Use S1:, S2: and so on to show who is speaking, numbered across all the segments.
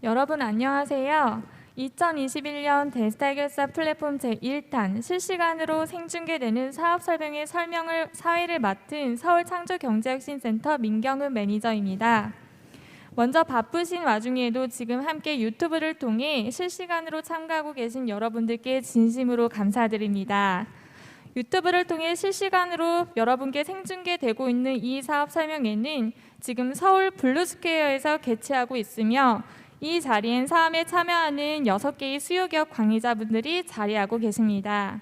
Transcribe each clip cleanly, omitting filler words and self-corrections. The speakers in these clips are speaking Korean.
S1: 여러분 안녕하세요. 2021년 데스타이gel사 플랫폼 제1탄 실시간으로 생중계되는 사업 설명회 사회를 맡은 서울창조경제혁신센터 민경은 매니저입니다. 먼저 바쁘신 와중에도 지금 함께 유튜브를 통해 실시간으로 참가하고 계신 여러분들께 진심으로 감사드립니다. 유튜브를 통해 실시간으로 여러분께 생중계되고 있는 이 사업 설명회는 지금 서울 블루스퀘어에서 개최하고 있으며 이 자리엔 사업에 참여하는 6개의 수요기업 관계자분들이 자리하고 계십니다.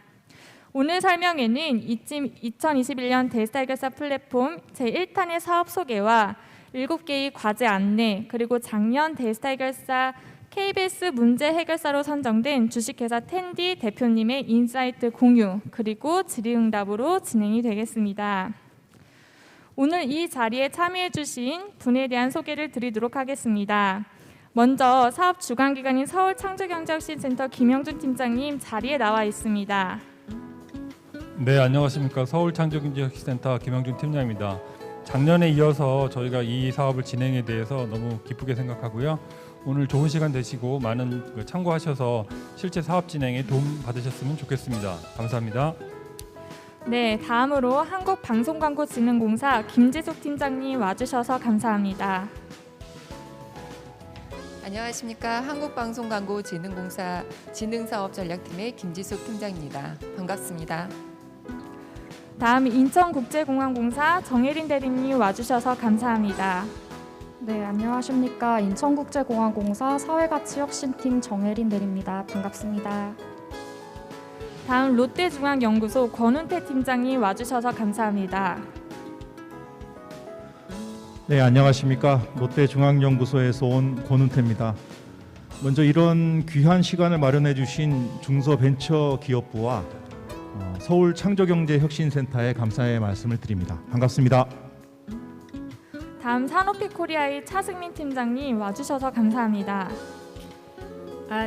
S1: 오늘 설명회는 2021년 데스타이gel사 플랫폼 제1탄의 사업 소개와 7개의 과제 안내, 그리고 작년 데스타이gel사 KBS 문제 해결사로 선정된 주식회사 텐디 대표님의 인사이트 공유, 그리고 질의응답으로 진행이 되겠습니다. 오늘 이 자리에 참여해 주신 분에 대한 소개를 드리도록 하겠습니다. 먼저 사업 주관기관인 서울창조경제혁신센터 김영준 팀장님 자리에 나와 있습니다.
S2: 네, 안녕하십니까. 서울창조경제혁신센터 김영준 팀장입니다. 작년에 이어서 저희가 이 사업을 진행에 대해서 너무 기쁘게 생각하고요. 오늘 좋은 시간 되시고 많은 참고하셔서 실제 사업 진행에 도움 받으셨으면 좋겠습니다. 감사합니다.
S1: 네, 다음으로 한국방송광고진흥공사 김지숙 팀장님 와주셔서 감사합니다.
S3: 안녕하십니까. 한국방송광고진흥공사 진흥사업전략팀의 김지숙 팀장입니다. 반갑습니다.
S1: 다음 인천국제공항공사 정혜린 대리님 와주셔서 감사합니다.
S4: 네, 안녕하십니까. 인천국제공항공사 사회가치혁신팀 정혜린 대리입니다. 반갑습니다.
S1: 다음 롯데중앙연구소 권운태 팀장님 와주셔서 감사합니다.
S5: 네, 안녕하십니까. 롯데중앙연구소에서 온 권운태입니다. 먼저 이런 귀한 시간을 마련해 주신 중소벤처기업부와 서울창조경제혁신센터에 감사의 말씀을 드립니다. 반갑습니다.
S1: 다음 산오피코리아의 차승민 팀장님 와주셔서 감사합니다.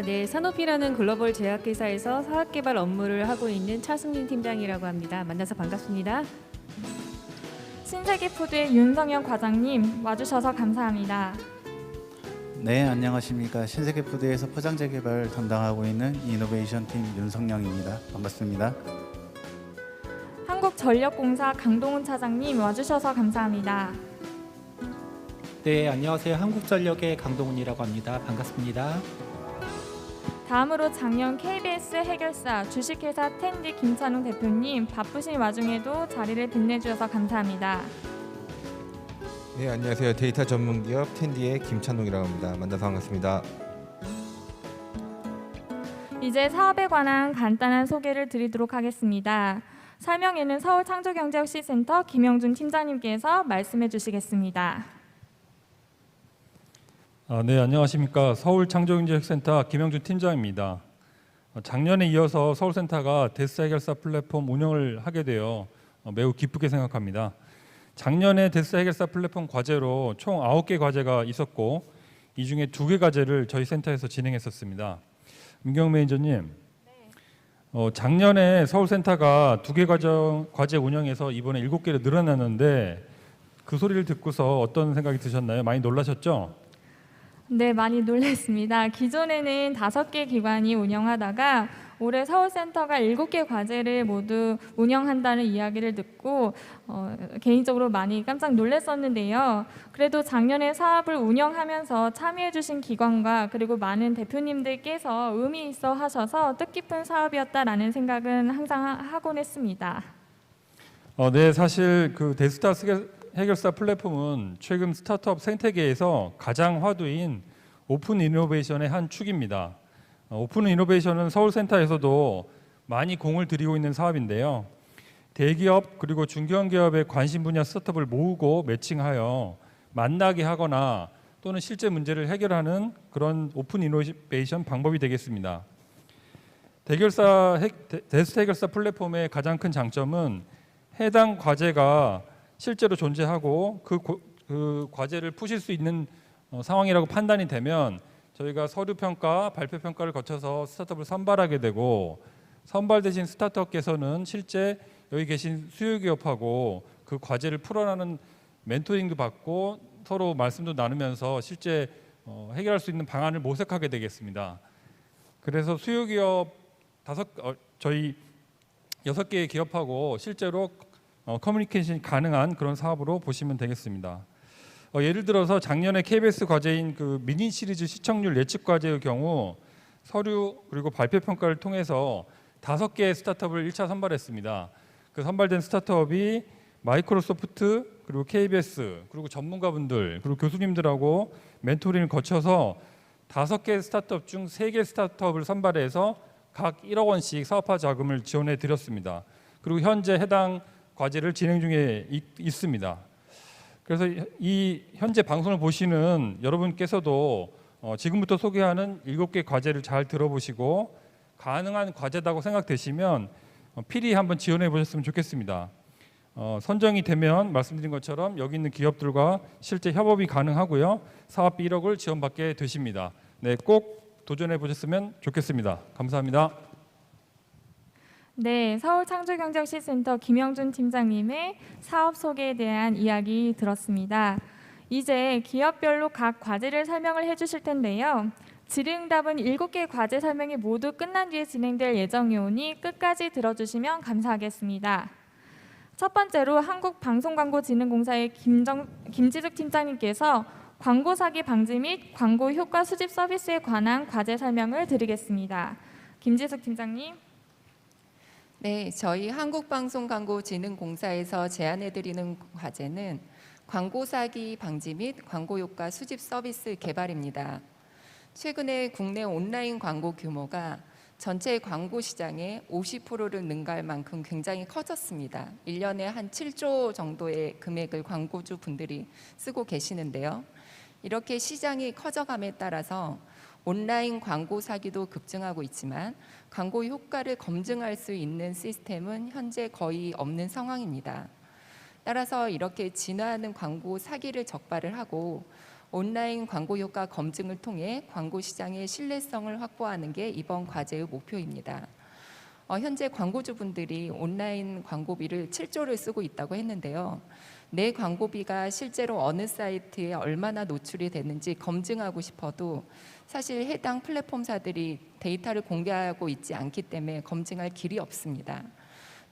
S6: 네, 산오피라는 글로벌 제약회사에서 사업개발 업무를 하고 있는 차승민 팀장이라고 합니다. 만나서 반갑습니다.
S1: 신세계푸드의 윤성현 과장님 와주셔서 감사합니다.
S7: 네, 안녕하십니까. 신세계푸드에서 포장재 개발 담당하고 있는 이노베이션팀 윤성영입니다. 반갑습니다.
S1: 한국전력공사 강동훈 차장님 와주셔서 감사합니다.
S8: 네, 안녕하세요. 한국전력의 강동훈이라고 합니다. 반갑습니다.
S1: 다음으로 작년 KBS 해결사 주식회사 텐디 김찬웅 대표님 바쁘신 와중에도 자리를 빛내주셔서 감사합니다.
S9: 네, 안녕하세요. 데이터 전문기업 텐디의 김찬웅이라고 합니다. 만나서 반갑습니다.
S1: 이제 사업에 관한 간단한 소개를 드리도록 하겠습니다. 설명회는 서울창조경제혁신센터 김영준 팀장님께서 말씀해 주시겠습니다.
S2: 네, 안녕하십니까. 서울창조경제혁신센터 김영준 팀장입니다. 작년에 이어서 서울센터가 데스타이gel사 플랫폼 운영을 하게 되어 매우 기쁘게 생각합니다. 작년에 데스타이gel사 플랫폼 과제로 총 9개 과제가 있었고 이 중에 2개 과제를 저희 센터에서 진행했었습니다. 민경 매니저님, 작년에 서울센터가 2개 과제 운영해서 이번에 7개로 늘어났는데 그 소리를 듣고서 어떤 생각이 드셨나요? 많이 놀라셨죠?
S1: 네, 많이 놀랐습니다. 기존에는 5개 기관이 운영하다가 올해 서울센터가 7개 과제를 모두 운영한다는 이야기를 듣고 개인적으로 많이 깜짝 놀랐었는데요. 그래도 작년에 사업을 운영하면서 참여해 주신 기관과 그리고 많은 대표님들께서 의미 있어 하셔서 뜻깊은 사업이었다라는 생각은 항상 하곤 했습니다.
S2: 네, 사실 그 데스타 해결사 플랫폼은 최근 스타트업 생태계에서 가장 화두인 오픈 이노베이션의 한 축입니다. 오픈 이노베이션은 서울센터에서도 많이 공을 들이고 있는 사업인데요. 대기업 그리고 중견기업의 관심 분야 스타트업을 모으고 매칭하여 만나게 하거나 또는 실제 문제를 해결하는 그런 오픈 이노베이션 방법이 되겠습니다. 데스타 해결사 플랫폼의 가장 큰 장점은 해당 과제가 실제로 존재하고 그 과제를 푸실 수 있는 상황이라고 판단이 되면 저희가 서류 평가, 발표 평가를 거쳐서 스타트업을 선발하게 되고 선발되신 스타트업께서는 실제 여기 계신 수요기업하고 그 과제를 풀어나가는 멘토링도 받고 서로 말씀도 나누면서 실제 해결할 수 있는 방안을 모색하게 되겠습니다. 그래서 수요 기업 저희 6개의 기업하고 실제로 커뮤니케이션이 가능한 그런 사업으로 보시면 되겠습니다. 예를 들어서 작년에 KBS 과제인 그 미니 시리즈 시청률 예측 과제의 경우 서류 그리고 발표 평가를 통해서 5개의 스타트업을 1차 선발했습니다. 그 선발된 스타트업이 마이크로소프트 그리고 KBS 그리고 전문가분들 그리고 교수님들하고 멘토링을 거쳐서 5개 스타트업 중 3개 스타트업을 선발해서 각 1억 원씩 사업화 자금을 지원해 드렸습니다. 그리고 현재 해당 과제를 진행 중에 있습니다. 그래서 이 현재 방송을 보시는 여러분께서도 지금부터 소개하는 7개 과제를 잘 들어보시고 가능한 과제다고 생각되시면 필히 한번 지원해 보셨으면 좋겠습니다. 선정이 되면 말씀드린 것처럼 여기 있는 기업들과 실제 협업이 가능하고요. 사업비 1억을 지원받게 되십니다. 네, 꼭 도전해 보셨으면 좋겠습니다. 감사합니다.
S1: 네, 서울창조경제혁신센터 김영준 팀장님의 사업 소개에 대한 이야기 들었습니다. 이제 기업별로 각 과제를 설명을 해주실 텐데요. 질의응답은 7개 과제 설명이 모두 끝난 뒤에 진행될 예정이오니 끝까지 들어주시면 감사하겠습니다. 첫 번째로 한국방송광고진흥공사의 김지숙 팀장님께서 광고 사기 방지 및 광고 효과 수집 서비스에 관한 과제 설명을 드리겠습니다. 김지숙 팀장님.
S3: 네, 저희 한국방송광고진흥공사에서 제안해드리는 과제는 광고 사기 방지 및 광고 효과 수집 서비스 개발입니다. 최근에 국내 온라인 광고 규모가 전체 광고 시장의 50%를 능가할 만큼 굉장히 커졌습니다. 1년에 한 7조 정도의 금액을 광고주 분들이 쓰고 계시는데요. 이렇게 시장이 커져감에 따라서 온라인 광고 사기도 급증하고 있지만 광고 효과를 검증할 수 있는 시스템은 현재 거의 없는 상황입니다. 따라서 이렇게 진화하는 광고 사기를 적발을 하고 온라인 광고 효과 검증을 통해 광고 시장의 신뢰성을 확보하는 게 이번 과제의 목표입니다. 현재 광고주분들이 온라인 광고비를 7조를 쓰고 있다고 했는데요. 내 광고비가 실제로 어느 사이트에 얼마나 노출이 됐는지 검증하고 싶어도 사실 해당 플랫폼사들이 데이터를 공개하고 있지 않기 때문에 검증할 길이 없습니다.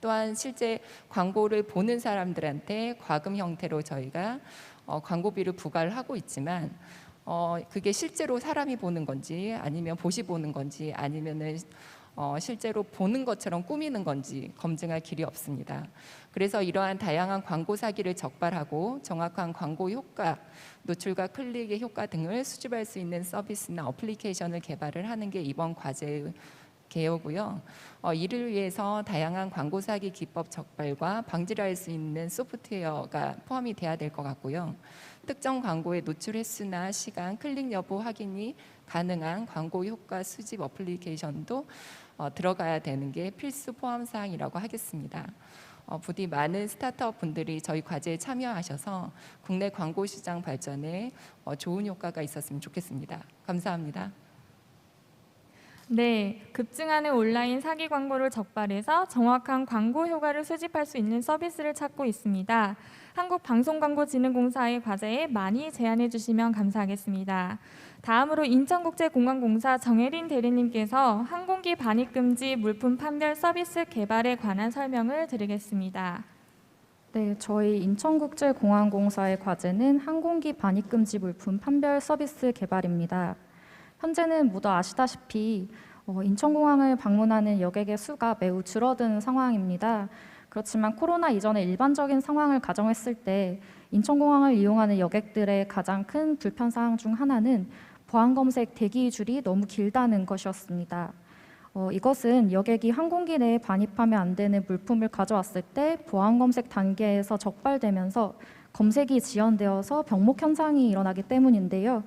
S3: 또한 실제 광고를 보는 사람들한테 과금 형태로 저희가 광고비를 부과를 하고 있지만 그게 실제로 사람이 보는 건지 아니면 보시 보는 건지 아니면은 실제로 보는 것처럼 꾸미는 건지 검증할 길이 없습니다. 그래서 이러한 다양한 광고 사기를 적발하고 정확한 광고 효과, 노출과 클릭의 효과 등을 수집할 수 있는 서비스나 어플리케이션을 개발을 하는 게 이번 과제의 개요고요. 이를 위해서 다양한 광고 사기 기법 적발과 방지를 할 수 있는 소프트웨어가 포함이 돼야 될 것 같고요. 특정 광고의 노출 횟수나 시간, 클릭 여부 확인이 가능한 광고 효과 수집 어플리케이션도 들어가야 되는 게 필수 포함 사항이라고 하겠습니다. 부디 많은 스타트업 분들이 저희 과제에 참여하셔서 국내 광고 시장 발전에 좋은 효과가 있었으면 좋겠습니다. 감사합니다.
S1: 네, 급증하는 온라인 사기 광고를 적발해서 정확한 광고 효과를 수집할 수 있는 서비스를 찾고 있습니다. 한국방송광고진흥공사의 과제에 많이 제안해 주시면 감사하겠습니다. 다음으로 인천국제공항공사 정혜린 대리님께서 항공기 반입금지 물품 판별 서비스 개발에 관한 설명을 드리겠습니다.
S4: 네, 저희 인천국제공항공사의 과제는 항공기 반입금지 물품 판별 서비스 개발입니다. 현재는 모두 아시다시피 인천공항을 방문하는 여객의 수가 매우 줄어든 상황입니다. 그렇지만 코로나 이전의 일반적인 상황을 가정했을 때 인천공항을 이용하는 여객들의 가장 큰 불편사항 중 하나는 보안검색 대기줄이 너무 길다는 것이었습니다. 이것은 여객이 항공기 내에 반입하면 안 되는 물품을 가져왔을 때 보안검색 단계에서 적발되면서 검색이 지연되어서 병목 현상이 일어나기 때문인데요.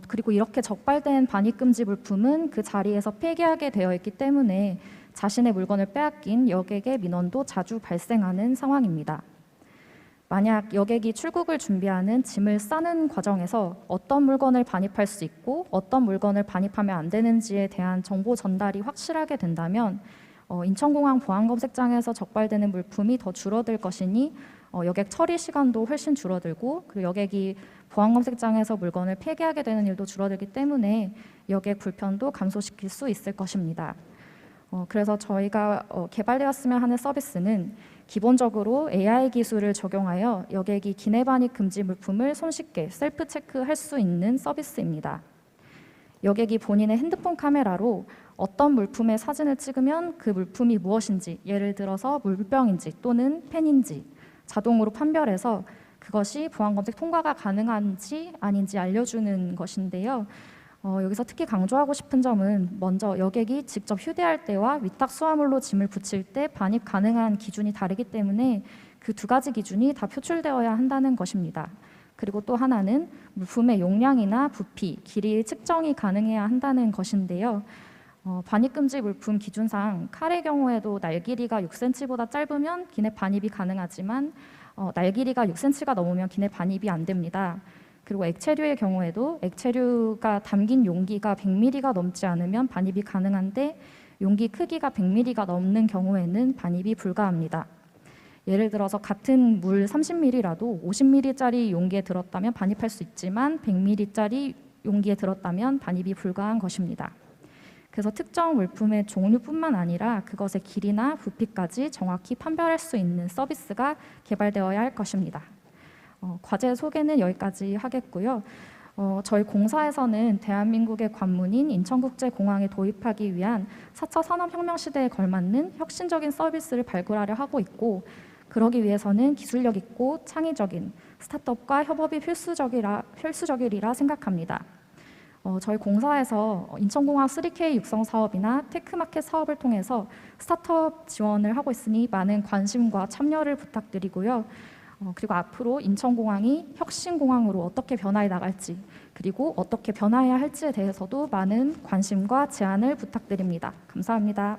S4: 그리고 이렇게 적발된 반입금지 물품은 그 자리에서 폐기하게 되어 있기 때문에 자신의 물건을 빼앗긴 여객의 민원도 자주 발생하는 상황입니다. 만약 여객이 출국을 준비하는 짐을 싸는 과정에서 어떤 물건을 반입할 수 있고 어떤 물건을 반입하면 안 되는지에 대한 정보 전달이 확실하게 된다면 인천공항 보안검색장에서 적발되는 물품이 더 줄어들 것이니 여객 처리 시간도 훨씬 줄어들고 그리고 여객이 보안검색장에서 물건을 폐기하게 되는 일도 줄어들기 때문에 여객 불편도 감소시킬 수 있을 것입니다. 그래서 저희가 개발되었으면 하는 서비스는 기본적으로 AI 기술을 적용하여 여객이 기내 반입 금지 물품을 손쉽게 셀프 체크할 수 있는 서비스입니다. 여객이 본인의 핸드폰 카메라로 어떤 물품의 사진을 찍으면 그 물품이 무엇인지, 예를 들어서 물병인지 또는 펜인지 자동으로 판별해서 그것이 보안검색 통과가 가능한지 아닌지 알려주는 것인데요. 여기서 특히 강조하고 싶은 점은 먼저 여객이 직접 휴대할 때와 위탁 수화물로 짐을 붙일 때 반입 가능한 기준이 다르기 때문에 그 두 가지 기준이 다 표출되어야 한다는 것입니다. 그리고 또 하나는 물품의 용량이나 부피, 길이 측정이 가능해야 한다는 것인데요. 반입금지 물품 기준상 칼의 경우에도 날 길이가 6cm보다 짧으면 기내 반입이 가능하지만 날 길이가 6cm가 넘으면 기내 반입이 안 됩니다. 그리고 액체류의 경우에도 액체류가 담긴 용기가 100ml가 넘지 않으면 반입이 가능한데 용기 크기가 100ml가 넘는 경우에는 반입이 불가합니다. 예를 들어서 같은 물 30ml라도 50ml짜리 용기에 들었다면 반입할 수 있지만 100ml짜리 용기에 들었다면 반입이 불가한 것입니다. 그래서 특정 물품의 종류뿐만 아니라 그것의 길이나 부피까지 정확히 판별할 수 있는 서비스가 개발되어야 할 것입니다. 과제 소개는 여기까지 하겠고요. 저희 공사에서는 대한민국의 관문인 인천국제공항에 도입하기 위한 4차 산업혁명 시대에 걸맞는 혁신적인 서비스를 발굴하려 하고 있고 그러기 위해서는 기술력 있고 창의적인 스타트업과 협업이 필수적이리라 생각합니다. 저희 공사에서 인천공항 3K 육성 사업이나 테크마켓 사업을 통해서 스타트업 지원을 하고 있으니 많은 관심과 참여를 부탁드리고요. 그리고 앞으로 인천공항이 혁신공항으로 어떻게 변화해 나갈지 그리고 어떻게 변화해야 할지에 대해서도 많은 관심과 제안을 부탁드립니다. 감사합니다.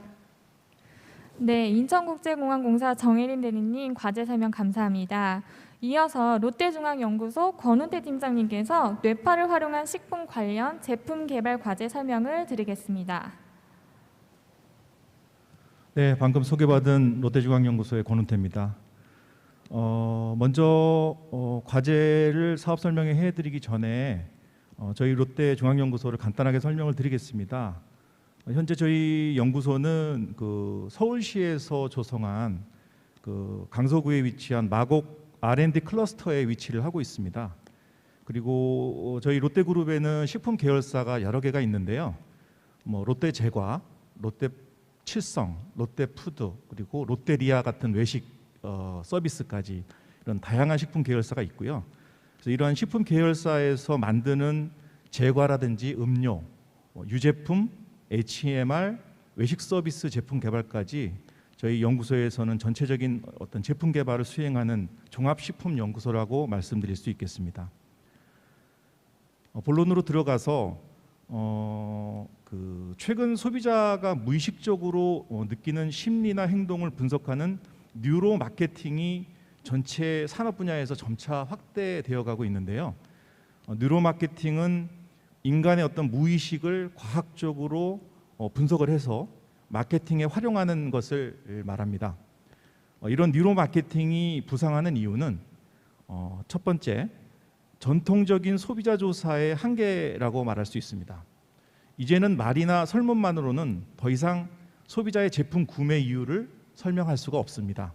S1: 네, 인천국제공항공사 정혜린 대리님 과제 설명 감사합니다. 이어서 롯데중앙연구소 권은태 팀장님께서 뇌파를 활용한 식품 관련 제품 개발 과제 설명을 드리겠습니다.
S5: 네, 방금 소개받은 롯데중앙연구소의 권은태입니다. 먼저 과제를 사업 설명회 해드리기 전에 저희 롯데중앙연구소를 간단하게 설명을 드리겠습니다. 현재 저희 연구소는 그 서울시에서 조성한 그 강서구에 위치한 마곡 R&D 클러스터에 위치를 하고 있습니다. 그리고 저희 롯데그룹에는 식품 계열사가 여러 개가 있는데요. 롯데제과, 롯데칠성, 롯데푸드, 그리고 롯데리아 같은 외식 서비스까지 이런 다양한 식품 계열사가 있고요. 그래서 이러한 식품 계열사에서 만드는 제과라든지 음료, 유제품, HMR, 외식 서비스 제품 개발까지 저희 연구소에서는 전체적인 어떤 제품 개발을 수행하는 종합식품연구소라고 말씀드릴 수 있겠습니다. 본론으로 들어가서 최근 소비자가 무의식적으로 느끼는 심리나 행동을 분석하는 뉴로 마케팅이 전체 산업 분야에서 점차 확대되어 가고 있는데요. 뉴로 마케팅은 인간의 어떤 무의식을 과학적으로 분석을 해서 마케팅에 활용하는 것을 말합니다. 이런 뉴로 마케팅이 부상하는 이유는 첫 번째, 전통적인 소비자 조사의 한계라고 말할 수 있습니다. 이제는 말이나 설문만으로는 더 이상 소비자의 제품 구매 이유를 설명할 수가 없습니다.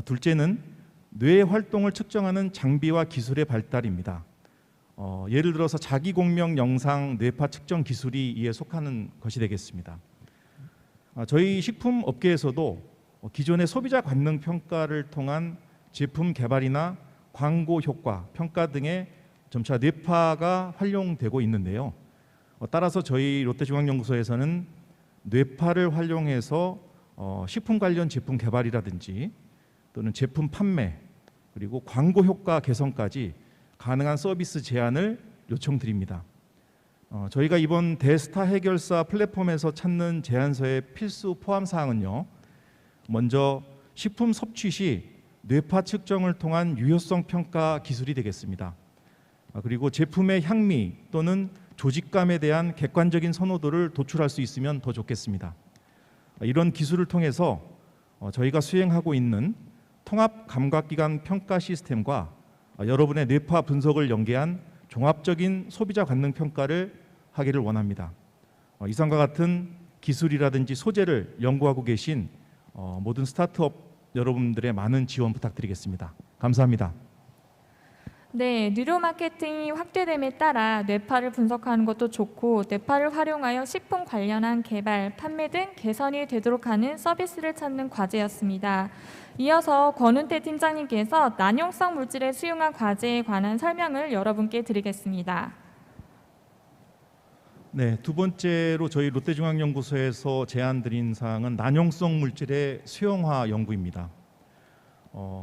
S5: 둘째는 뇌의 활동을 측정하는 장비와 기술의 발달입니다. 예를 들어서 자기공명 영상 뇌파 측정 기술이 이에 속하는 것이 되겠습니다. 저희 식품 업계에서도 기존의 소비자 관능 평가를 통한 제품 개발이나 광고 효과 평가 등의 점차 뇌파가 활용되고 있는데요. 따라서 저희 롯데중앙연구소에서는 뇌파를 활용해서 식품 관련 제품 개발이라든지 또는 제품 판매 그리고 광고 효과 개선까지 가능한 서비스 제안을 요청드립니다. 저희가 이번 대스타 해결사 플랫폼에서 찾는 제안서의 필수 포함 사항은요. 먼저 식품 섭취 시 뇌파 측정을 통한 유효성 평가 기술이 되겠습니다. 그리고 제품의 향미 또는 조직감에 대한 객관적인 선호도를 도출할 수 있으면 더 좋겠습니다. 이런 기술을 통해서 저희가 수행하고 있는 통합 감각기관 평가 시스템과 여러분의 뇌파 분석을 연계한 종합적인 소비자 관능 평가를 하기를 원합니다. 이상과 같은 기술이라든지 소재를 연구하고 계신 모든 스타트업 여러분들의 많은 지원 부탁드리겠습니다. 감사합니다.
S1: 네, 뉴로 마케팅이 확대됨에 따라 뇌파를 분석하는 것도 좋고 뇌파를 활용하여 식품 관련한 개발, 판매 등 개선이 되도록 하는 서비스를 찾는 과제였습니다. 이어서 권은태 팀장님께서 난용성 물질의 수용화 과제에 관한 설명을 여러분께 드리겠습니다.
S5: 네, 두 번째로 저희 롯데중앙연구소에서 제안드린 사항은 난용성 물질의 수용화 연구입니다.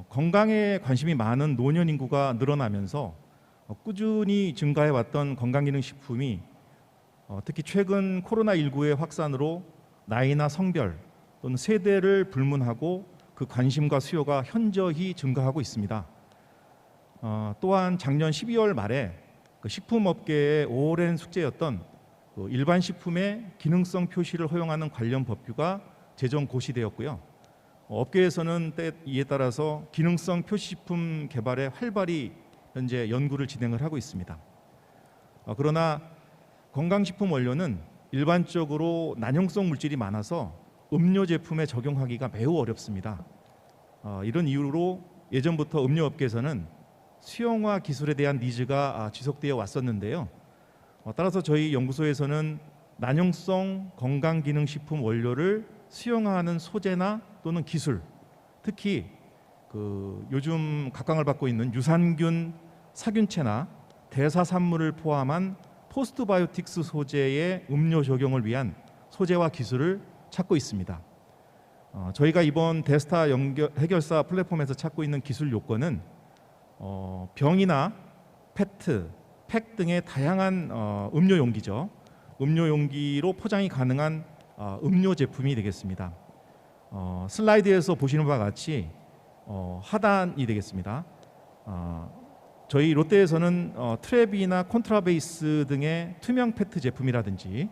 S5: 건강에 관심이 많은 노년 인구가 늘어나면서 꾸준히 증가해왔던 건강기능식품이 특히 최근 코로나19의 확산으로 나이나 성별 또는 세대를 불문하고 그 관심과 수요가 현저히 증가하고 있습니다. 또한 작년 12월 말에 그 식품업계의 오랜 숙제였던 일반 식품의 기능성 표시를 허용하는 관련 법규가 제정 고시되었고요. 업계에서는 이에 따라서 기능성 표시식품 개발에 활발히 현재 연구를 진행을 하고 있습니다. 그러나 건강식품 원료는 일반적으로 난용성 물질이 많아서 음료 제품에 적용하기가 매우 어렵습니다. 이런 이유로 예전부터 음료업계에서는 수용화 기술에 대한 니즈가 지속되어 왔었는데요. 따라서 저희 연구소에서는 난용성 건강기능식품 원료를 수용화하는 소재나 또는 기술, 특히 요즘 각광을 받고 있는 유산균, 사균체나 대사산물을 포함한 포스트바이오틱스 소재의 음료 적용을 위한 소재와 기술을 찾고 있습니다. 저희가 이번 대스타 해결사 플랫폼에서 찾고 있는 기술 요건은 병이나 페트, 팩 등의 다양한 음료 용기죠. 음료 용기로 포장이 가능한 음료 제품이 되겠습니다. 슬라이드에서 보시는 바와 같이 하단이 되겠습니다. 저희 롯데에서는 트랩이나 콘트라베이스 등의 투명 페트 제품이라든지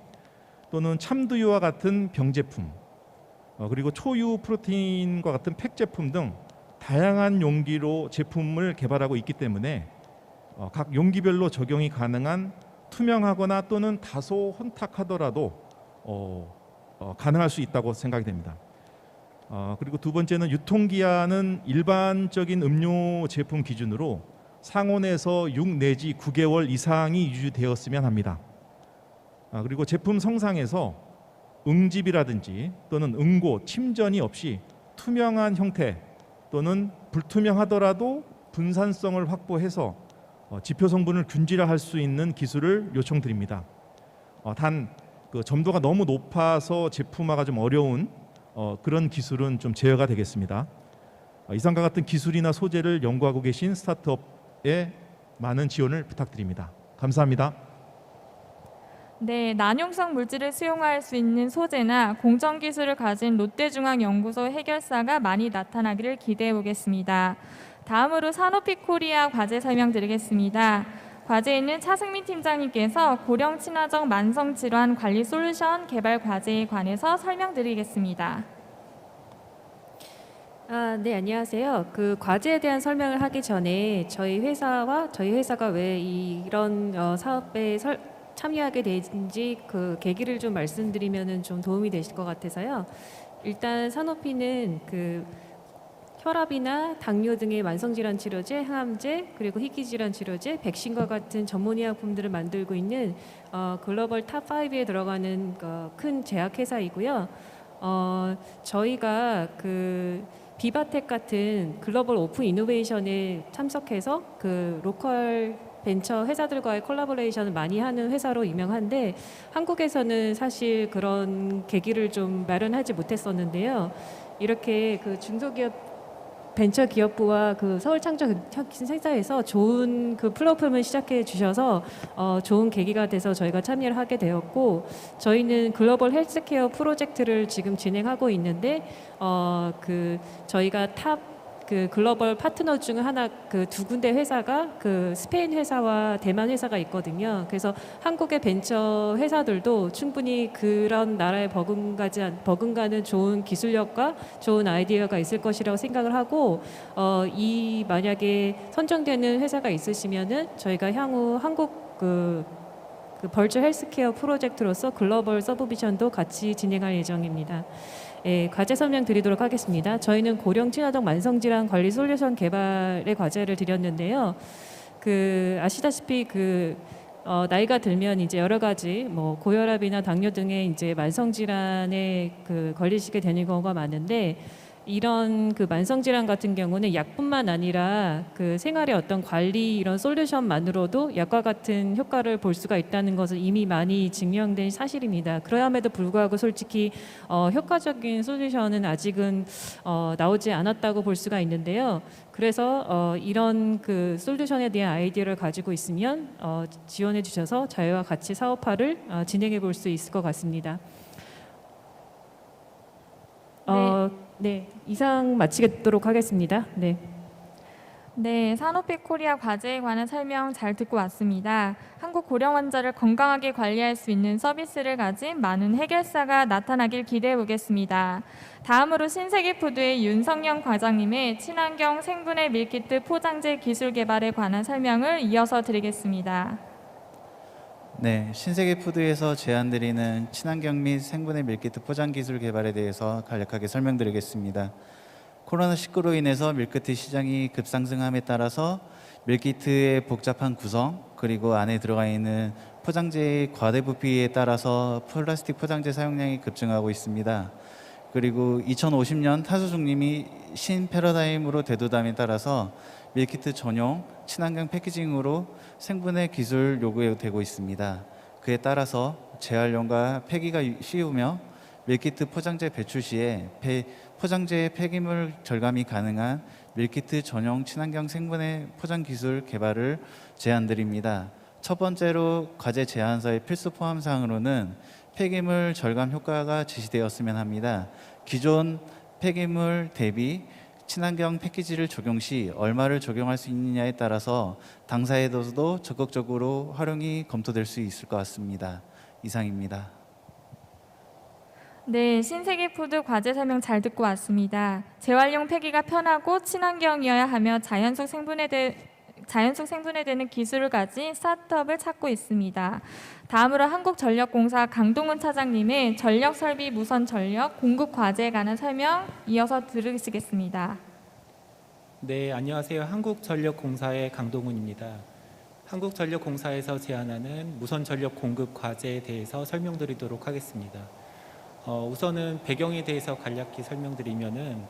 S5: 또는 참두유와 같은 병 제품, 그리고 초유 프로테인과 같은 팩 제품 등 다양한 용기로 제품을 개발하고 있기 때문에 각 용기별로 적용이 가능한 투명하거나 또는 다소 혼탁하더라도 가능할 수 있다고 생각이 됩니다. 그리고 두 번째는 유통기한은 일반적인 음료 제품 기준으로 상온에서 6 내지 9개월 이상이 유지되었으면 합니다. 그리고 제품 성상에서 응집이라든지 또는 응고, 침전이 없이 투명한 형태 또는 불투명하더라도 분산성을 확보해서 지표 성분을 균질화할 수 있는 기술을 요청드립니다. 단 점도가 너무 높아서 제품화가 좀 어려운 그런 기술은 좀 제어가 되겠습니다. 이상과 같은 기술이나 소재를 연구하고 계신 스타트업에 많은 지원을 부탁드립니다. 감사합니다.
S1: 네, 난용성 물질을 수용할 수 있는 소재나 공정 기술을 가진 롯데중앙연구소 해결사가 많이 나타나기를 기대해 보겠습니다. 다음으로 산오피 코리아 과제 설명드리겠습니다. 과제에는 차승민 팀장님께서 고령 친화적 만성 질환 관리 솔루션 개발 과제에 관해서 설명드리겠습니다.
S6: 네, 안녕하세요. 그 과제에 대한 설명을 하기 전에 저희 회사가 왜 이런 사업에 참여하게 된지 그 계기를 좀 말씀드리면은 좀 도움이 되실 것 같아서요. 일단 산오피는 그 혈압이나 당뇨 등의 만성질환 치료제, 항암제, 그리고 희귀질환 치료제, 백신과 같은 전문의약품들을 만들고 있는 글로벌 탑 5에 들어가는 큰 제약회사이고요. 저희가 그 비바텍 같은 글로벌 오픈 이노베이션에 참석해서 그 로컬 벤처 회사들과의 콜라보레이션을 많이 하는 회사로 유명한데 한국에서는 사실 그런 계기를 좀 마련하지 못했었는데요. 이렇게 그 중소기업 벤처기업부와 그 서울창조센터에서 좋은 그 플랫폼을 시작해 주셔서 좋은 계기가 돼서 저희가 참여를 하게 되었고, 저희는 글로벌 헬스케어 프로젝트를 지금 진행하고 있는데 그 저희가 탑 그 글로벌 파트너 중 하나 그 두 군데 회사가 그 스페인 회사와 대만 회사가 있거든요. 그래서 한국의 벤처 회사들도 충분히 그런 나라에 버금가는 좋은 기술력과 좋은 아이디어가 있을 것이라고 생각을 하고 이 만약에 선정되는 회사가 있으시면은 저희가 향후 한국 그 벌처 헬스케어 프로젝트로서 글로벌 서브비전도 같이 진행할 예정입니다. 예, 과제 설명 드리도록 하겠습니다. 저희는 고령 친화적 만성질환 관리 솔루션 개발의 과제를 드렸는데요. 그 아시다시피 나이가 들면 이제 여러 가지 뭐 고혈압이나 당뇨 등의 이제 만성 질환에 걸리시게 되는 경우가 많은데 이런 그 만성 질환 같은 경우는 약뿐만 아니라 그 생활의 어떤 관리 이런 솔루션만으로도 약과 같은 효과를 볼 수가 있다는 것은 이미 많이 증명된 사실입니다. 그럼에도 불구하고 솔직히 효과적인 솔루션은 아직은 나오지 않았다고 볼 수가 있는데요. 그래서 이런 그 솔루션에 대한 아이디어를 가지고 있으면 지원해 주셔서 저희와 같이 사업화를 진행해 볼 수 있을 것 같습니다. 네, 이상 마치도록 하겠습니다. 네.
S1: 네, 산오피 코리아 과제에 관한 설명 잘 듣고 왔습니다. 한국 고령 환자를 건강하게 관리할 수 있는 서비스를 가진 많은 해결사가 나타나길 기대해 보겠습니다. 다음으로 신세계푸드의 윤성영 과장님의 친환경 생분해 밀키트 포장재 기술 개발에 관한 설명을 이어서 드리겠습니다.
S7: 네, 신세계푸드에서 제안드리는 친환경 및 생분해 밀키트 포장 기술 개발에 대해서 간략하게 설명드리겠습니다. 코로나19로 인해서 밀키트 시장이 급상승함에 따라서 밀키트의 복잡한 구성 그리고 안에 들어가 있는 포장재의 과대 부피에 따라서 플라스틱 포장재 사용량이 급증하고 있습니다. 그리고 2050년 탄소 중립이 신패러다임으로 되도담에 따라서 밀키트 전용 친환경 패키징으로 생분해 기술 요구되고 있습니다. 그에 따라서 재활용과 폐기가 쉬우며 밀키트 포장재 배출 시에 포장재의 폐기물 절감이 가능한 밀키트 전용 친환경 생분해 포장 기술 개발을 제안드립니다. 첫 번째로 과제 제안서의 필수 포함 사항으로는 폐기물 절감 효과가 제시되었으면 합니다. 기존 폐기물 대비 친환경 패키지를 적용 시 얼마를 적용할 수 있느냐에 따라서 당사에서도 적극적으로 활용이 검토될 수 있을 것 같습니다. 이상입니다.
S1: 네, 신세계푸드 과제 설명 잘 듣고 왔습니다. 재활용 폐기가 편하고 친환경이어야 하며 자연속 생분해되는 기술을 가진 스타트업을 찾고 있습니다. 다음으로 한국전력공사 강동훈 차장님의 전력설비 무선 전력 공급 과제에 관한 설명 이어서 들으시겠습니다.
S8: 네, 안녕하세요. 한국전력공사의 강동훈입니다. 한국전력공사에서 제안하는 무선 전력 공급 과제에 대해서 설명드리도록 하겠습니다. 우선은 배경에 대해서 간략히 설명드리면은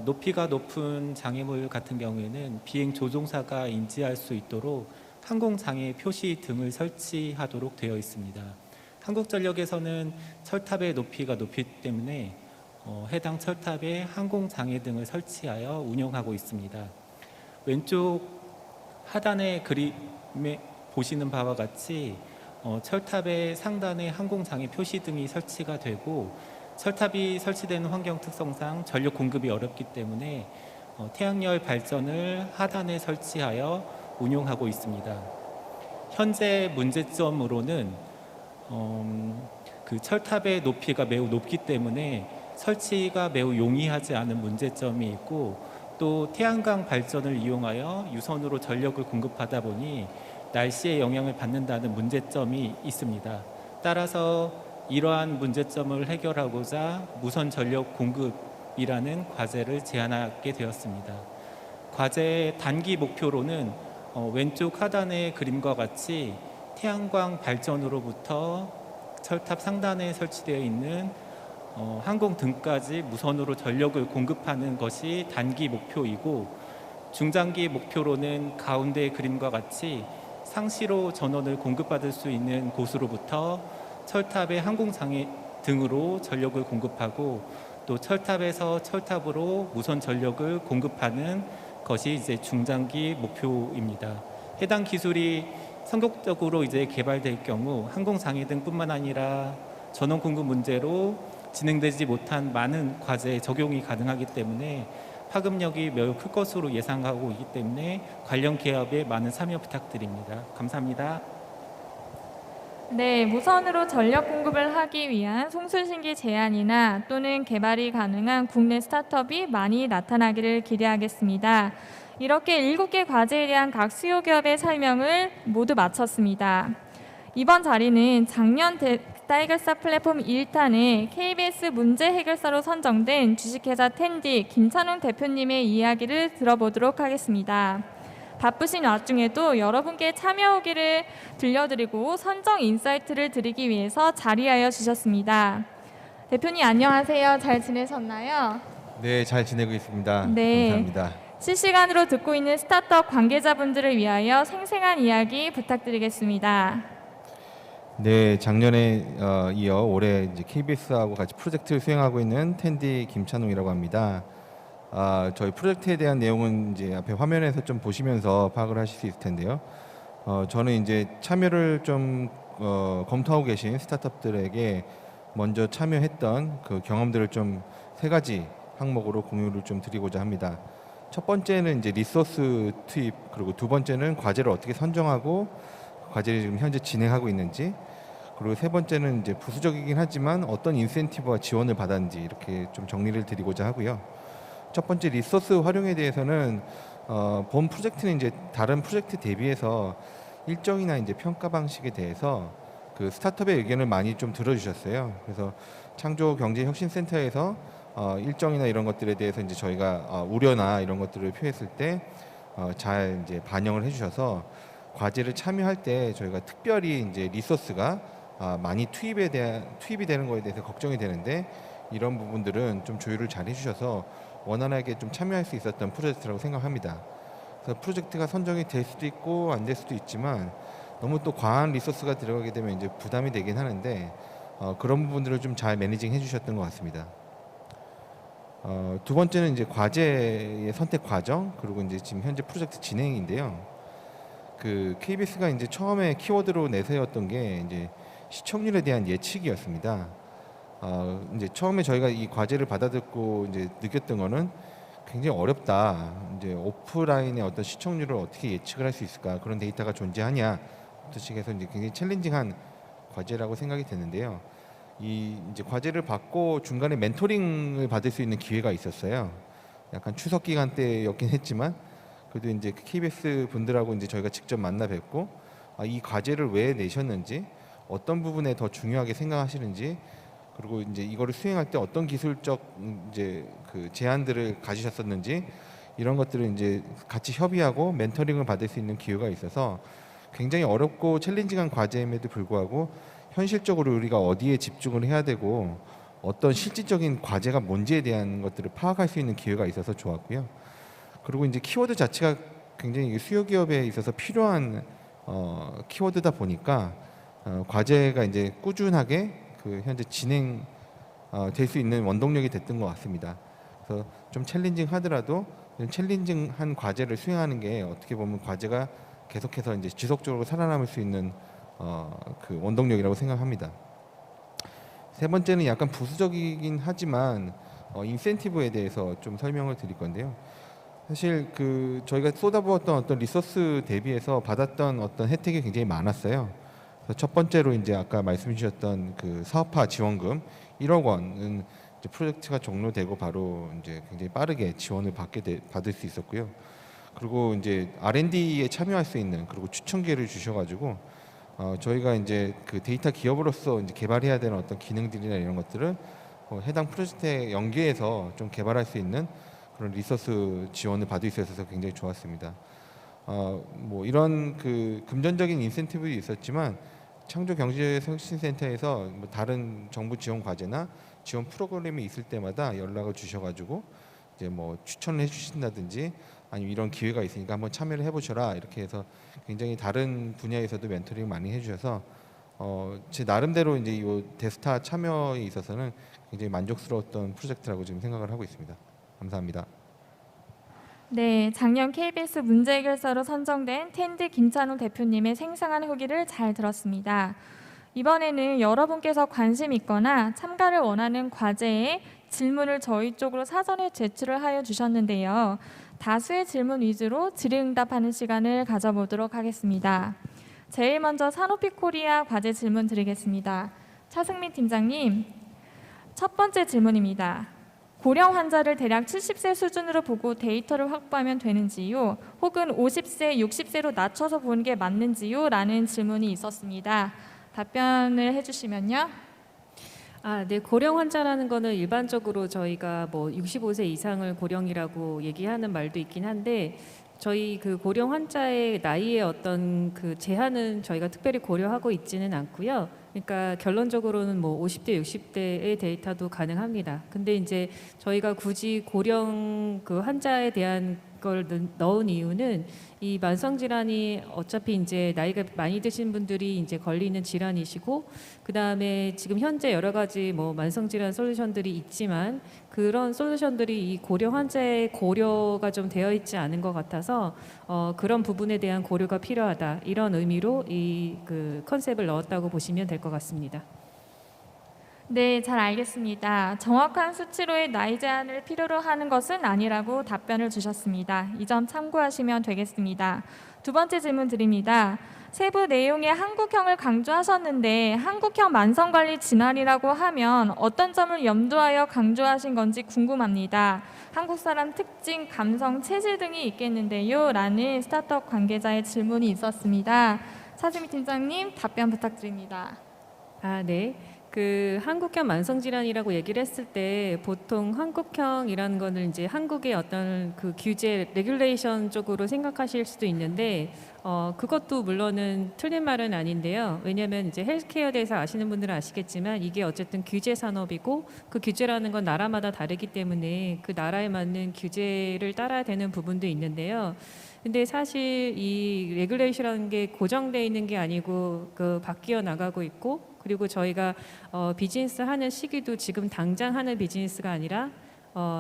S8: 높이가 높은 장애물 같은 경우에는 비행 조종사가 인지할 수 있도록 항공장애 표시 등을 설치하도록 되어 있습니다. 한국전력에서는 철탑의 높이가 높기 때문에 해당 철탑에 항공장애 등을 설치하여 운영하고 있습니다. 왼쪽 하단의 그림에 보시는 바와 같이 철탑의 상단에 항공장애 표시 등이 설치가 되고 철탑이 설치되는 환경 특성상 전력 공급이 어렵기 때문에 태양열 발전을 하단에 설치하여 운용하고 있습니다. 현재 문제점으로는 그 철탑의 높이가 매우 높기 때문에 설치가 매우 용이하지 않은 문제점이 있고 또 태양광 발전을 이용하여 유선으로 전력을 공급하다 보니 날씨의 영향을 받는다는 문제점이 있습니다. 따라서 이러한 문제점을 해결하고자 무선 전력 공급이라는 과제를 제안하게 되었습니다. 과제의 단기 목표로는 왼쪽 하단의 그림과 같이 태양광 발전으로부터 철탑 상단에 설치되어 있는 항공 등까지 무선으로 전력을 공급하는 것이 단기 목표이고 중장기 목표로는 가운데 그림과 같이 상시로 전원을 공급받을 수 있는 곳으로부터 철탑의 항공장애 등으로 전력을 공급하고 또 철탑에서 철탑으로 무선 전력을 공급하는 것이 이제 중장기 목표입니다. 해당 기술이 성공적으로 이제 개발될 경우 항공장애 등뿐만 아니라 전원 공급 문제로 진행되지 못한 많은 과제에 적용이 가능하기 때문에 파급력이 매우 클 것으로 예상하고 있기 때문에 관련 기업에 많은 참여 부탁드립니다. 감사합니다.
S1: 네, 무선으로 전력 공급을 하기 위한 송수신기 제안이나 또는 개발이 가능한 국내 스타트업이 많이 나타나기를 기대하겠습니다. 이렇게 7개 과제에 대한 각 수요 기업의 설명을 모두 마쳤습니다. 이번 자리는 작년 데이터 해결사 플랫폼 1탄에 KBS 문제 해결사로 선정된 주식회사 텐디 김찬웅 대표님의 이야기를 들어보도록 하겠습니다. 바쁘신 와중에도 여러분께 참여 후기를 들려드리고 선정 인사이트를 드리기 위해서 자리하여 주셨습니다. 대표님 안녕하세요. 잘 지내셨나요?
S9: 네, 잘 지내고 있습니다.
S1: 네.
S9: 감사합니다.
S1: 실시간으로 듣고 있는 스타트업 관계자분들을 위하여 생생한 이야기 부탁드리겠습니다.
S9: 네, 작년에 이어 올해 이제 KBS하고 같이 프로젝트를 수행하고 있는 텐디 김찬웅이라고 합니다. 저희 프로젝트에 대한 내용은 이제 앞에 화면에서 좀 보시면서 파악을 하실 수 있을 텐데요. 저는 이제 참여를 좀 검토하고 계신 스타트업들에게 먼저 참여했던 그 경험들을 좀 3가지 항목으로 공유를 좀 드리고자 합니다. 첫 번째는 이제 리소스 투입, 그리고 두 번째는 과제를 어떻게 선정하고 과제를 지금 현재 진행하고 있는지, 그리고 세 번째는 이제 부수적이긴 하지만 어떤 인센티브와 지원을 받았는지 이렇게 좀 정리를 드리고자 하고요. 첫 번째 리소스 활용에 대해서는 본 프로젝트는 이제 다른 프로젝트 대비해서 일정이나 이제 평가 방식에 대해서 그 스타트업의 의견을 많이 좀 들어주셨어요. 그래서 창조경제혁신센터에서 일정이나 이런 것들에 대해서 이제 저희가 우려나 이런 것들을 표했을 때 잘 이제 반영을 해주셔서 과제를 참여할 때 저희가 특별히 이제 리소스가 많이 투입이 되는 거에 대해서 걱정이 되는데 이런 부분들은 좀 조율을 잘 해주셔서 원활하게 좀 참여할 수 있었던 프로젝트라고 생각합니다. 그래서 프로젝트가 선정이 될 수도 있고 안 될 수도 있지만 너무 또 과한 리소스가 들어가게 되면 이제 부담이 되긴 하는데 그런 부분들을 좀 잘 매니징 해주셨던 것 같습니다. 두 번째는 이제 과제의 선택 과정, 그리고 이제 지금 현재 프로젝트 진행인데요. 그 KBS가 이제 처음에 키워드로 내세웠던 게 이제 시청률에 대한 예측이었습니다. 이제 처음에 저희가 이 과제를 받아듣고 이제 느꼈던 거는 굉장히 어렵다. 이제 오프라인의 어떤 시청률을 어떻게 예측을 할 수 있을까? 그런 데이터가 존재하냐? 부터식해서 이제 굉장히 챌린징한 과제라고 생각이 됐는데요. 이 이제 과제를 받고 중간에 멘토링을 받을 수 있는 기회가 있었어요. 약간 추석 기간 때였긴 했지만 그래도 이제 KBS 분들하고 이제 저희가 직접 만나 뵙고 이 과제를 왜 내셨는지, 어떤 부분에 더 중요하게 생각하시는지, 그리고 이제 이거를 수행할 때 어떤 기술적 이제 그 제안들을 가지셨었는지 이런 것들을 이제 같이 협의하고 멘토링을 받을 수 있는 기회가 있어서 굉장히 어렵고 챌린징한 과제임에도 불구하고 현실적으로 우리가 어디에 집중을 해야 되고 어떤 실질적인 과제가 뭔지에 대한 것들을 파악할 수 있는 기회가 있어서 좋았고요. 그리고 이제 키워드 자체가 굉장히 수요 기업에 있어서 필요한 키워드다 보니까 과제가 이제 꾸준하게 그 현재 진행 될 수 있는 원동력이 됐던 것 같습니다. 그래서 좀 챌린징하더라도 챌린징한 과제를 수행하는 게 어떻게 보면 과제가 계속해서 이제 지속적으로 살아남을 수 있는 그 원동력이라고 생각합니다. 세 번째는 약간 부수적이긴 하지만 인센티브에 대해서 좀 설명을 드릴 건데요. 사실 그 저희가 쏟아부었던 어떤 리소스 대비해서 받았던 어떤 혜택이 굉장히 많았어요. 그래서 첫 번째로 이제 아까 말씀 주셨던 그 사업화 지원금 1억 원은 이제 프로젝트가 종료되고 바로 이제 굉장히 빠르게 지원을 받을 수 있었고요. 그리고 이제 R&D에 참여할 수 있는, 그리고 추천 기회를 주셔가지고 저희가 이제 그 데이터 기업으로서 이제 개발해야 되는 어떤 기능들이나 이런 것들을 해당 프로젝트에 연계해서 좀 개발할 수 있는 그런 리소스 지원을 받을 수 있어서 굉장히 좋았습니다. 뭐 이런 그 금전적인 인센티브도 있었지만 창조경제혁신센터에서 뭐 다른 정부 지원 과제나 지원 프로그램이 있을 때마다 연락을 주셔가지고 이제 뭐 추천을 해주신다든지 아니면 이런 기회가 있으니까 한번 참여를 해보셔라 이렇게 해서 굉장히 다른 분야에서도 멘토링 많이 해주셔서 제 나름대로 이제 이 데스타 참여에 있어서는 굉장히 만족스러웠던 프로젝트라고 지금 생각을 하고 있습니다. 감사합니다.
S1: 네, 작년 KBS 문제 해결사로 선정된 텐디 김찬웅 대표님의 생생한 후기를 잘 들었습니다. 이번에는 여러분께서 관심 있거나 참가를 원하는 과제에 질문을 저희 쪽으로 사전에 제출을 하여 주셨는데요. 다수의 질문 위주로 질의응답하는 시간을 가져보도록 하겠습니다. 제일 먼저 사노피 코리아 과제 질문 드리겠습니다. 차승민 팀장님, 첫 번째 질문입니다. 고령 환자를 대략 70세 수준으로 보고 데이터를 확보하면 되는지요? 혹은 50세, 60세로 낮춰서 보는 게 맞는지요? 라는 질문이 있었습니다. 답변을 해주시면요.
S6: 네. 고령 환자라는 거는 일반적으로 저희가 뭐 65세 이상을 고령이라고 얘기하는 말도 있긴 한데 저희 그 고령 환자의 나이에 어떤 그 제한은 저희가 특별히 고려하고 있지는 않고요. 그러니까 결론적으로는 뭐 50대, 60대의 데이터도 가능합니다. 근데 이제 저희가 굳이 고령 그 환자에 대한 걸 넣은 이유는 이 만성 질환이 어차피 이제 나이가 많이 드신 분들이 이제 걸리는 질환이시고 그다음에 지금 현재 여러 가지 뭐 만성 질환 솔루션들이 있지만 그런 솔루션들이 이 고령 환자의 고려가 좀 되어 있지 않은 것 같아서 그런 부분에 대한 고려가 필요하다 이런 의미로 이 그 컨셉을 넣었다고 보시면 될 것 같습니다.
S1: 네, 잘 알겠습니다. 정확한 수치로의 나이 제한을 필요로 하는 것은 아니라고 답변을 주셨습니다. 이 점 참고하시면 되겠습니다. 두 번째 질문 드립니다. 세부 내용의 한국형을 강조하셨는데 한국형 만성관리 질환이라고 하면 어떤 점을 염두하여 강조하신 건지 궁금합니다. 한국 사람 특징, 감성, 체질 등이 있겠는데요. 라는 스타트업 관계자의 질문이 있었습니다. 차승민 팀장님, 답변 부탁드립니다.
S6: 네. 그 한국형 만성질환이라고 얘기를 했을 때 보통 한국형이라는 거는 이제 한국의 어떤 그 규제, 레귤레이션 쪽으로 생각하실 수도 있는데 그것도 물론은 틀린 말은 아닌데요. 왜냐하면 이제 헬스케어에 대해서 아시는 분들은 아시겠지만 이게 어쨌든 규제 산업이고 그 규제라는 건 나라마다 다르기 때문에 그 나라에 맞는 규제를 따라야 되는 부분도 있는데요. 근데 사실 이 레귤레이션이라는 게 고정되어 있는 게 아니고 그 바뀌어 나가고 있고 그리고 저희가 비즈니스 하는 시기도 지금 당장 하는 비즈니스가 아니라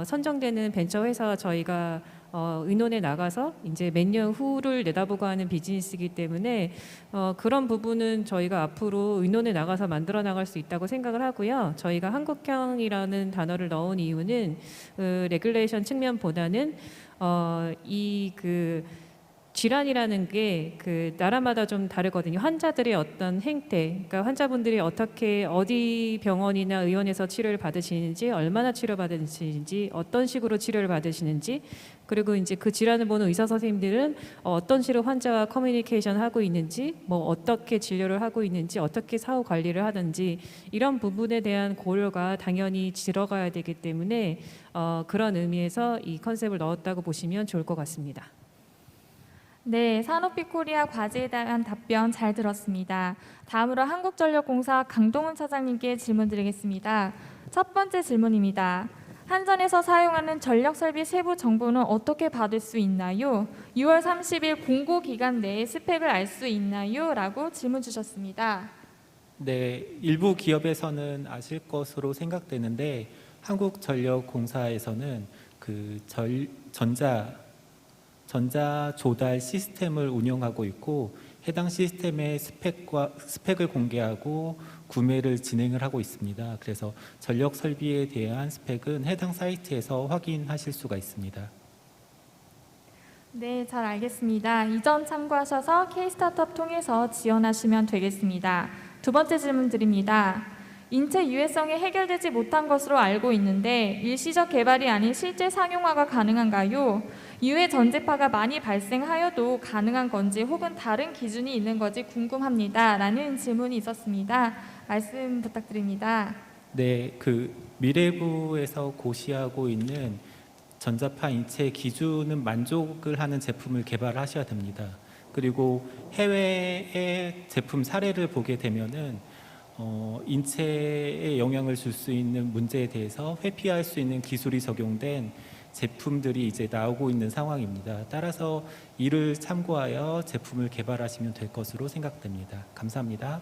S6: 선정되는 벤처 회사와 저희가 의논에 나가서 이제 몇 년 후를 내다보고 하는 비즈니스이기 때문에 그런 부분은 저희가 앞으로 의논에 나가서 만들어 나갈 수 있다고 생각을 하고요. 저희가 한국형이라는 단어를 넣은 이유는 레귤레이션 측면보다는 이 그 질환이라는 게 그 나라마다 좀 다르거든요. 환자들의 어떤 행태, 그러니까 환자분들이 어떻게 어디 병원이나 의원에서 치료를 받으시는지, 얼마나 치료 받으시는지, 어떤 식으로 치료를 받으시는지, 그리고 이제 그 질환을 보는 의사 선생님들은 어떤 식으로 환자와 커뮤니케이션 하고 있는지, 뭐 어떻게 진료를 하고 있는지, 어떻게 사후 관리를 하는지 이런 부분에 대한 고려가 당연히 들어가야 되기 때문에 그런 의미에서 이 컨셉을 넣었다고 보시면 좋을 것 같습니다.
S1: 네, 산오피 코리아 과제에 대한 답변 잘 들었습니다. 다음으로 한국전력공사 강동훈 차장님께 질문 드리겠습니다. 첫 번째 질문입니다. 한전에서 사용하는 전력설비 세부 정보는 어떻게 받을 수 있나요? 6월 30일 공고 기간 내에 스펙을 알 수 있나요? 라고 질문 주셨습니다.
S8: 네, 일부 기업에서는 아실 것으로 생각되는데 한국전력공사에서는 그 전자 조달 시스템을 운영하고 있고 해당 시스템의 스펙을 공개하고 구매를 진행을 하고 있습니다. 그래서 전력 설비에 대한 스펙은 해당 사이트에서 확인하실 수가 있습니다.
S1: 네, 잘 알겠습니다. 이 점 참고하셔서 K-스타트업 통해서 지원하시면 되겠습니다. 두 번째 질문 드립니다. 인체 유해성이 해결되지 못한 것으로 알고 있는데 일시적 개발이 아닌 실제 상용화가 가능한가요? 유해 전제파가 많이 발생하여도 가능한 건지 혹은 다른 기준이 있는 건지 궁금합니다. 라는 질문이 있었습니다. 말씀 부탁드립니다.
S8: 네, 그 미래부에서 고시하고 있는 전자파 인체 기준은 만족을 하는 제품을 개발하셔야 됩니다. 그리고 해외의 제품 사례를 보게 되면은 인체에 영향을 줄 수 있는 문제에 대해서 회피할 수 있는 기술이 적용된 제품들이 이제 나오고 있는 상황입니다. 따라서 이를 참고하여 제품을 개발하시면 될 것으로 생각됩니다. 감사합니다.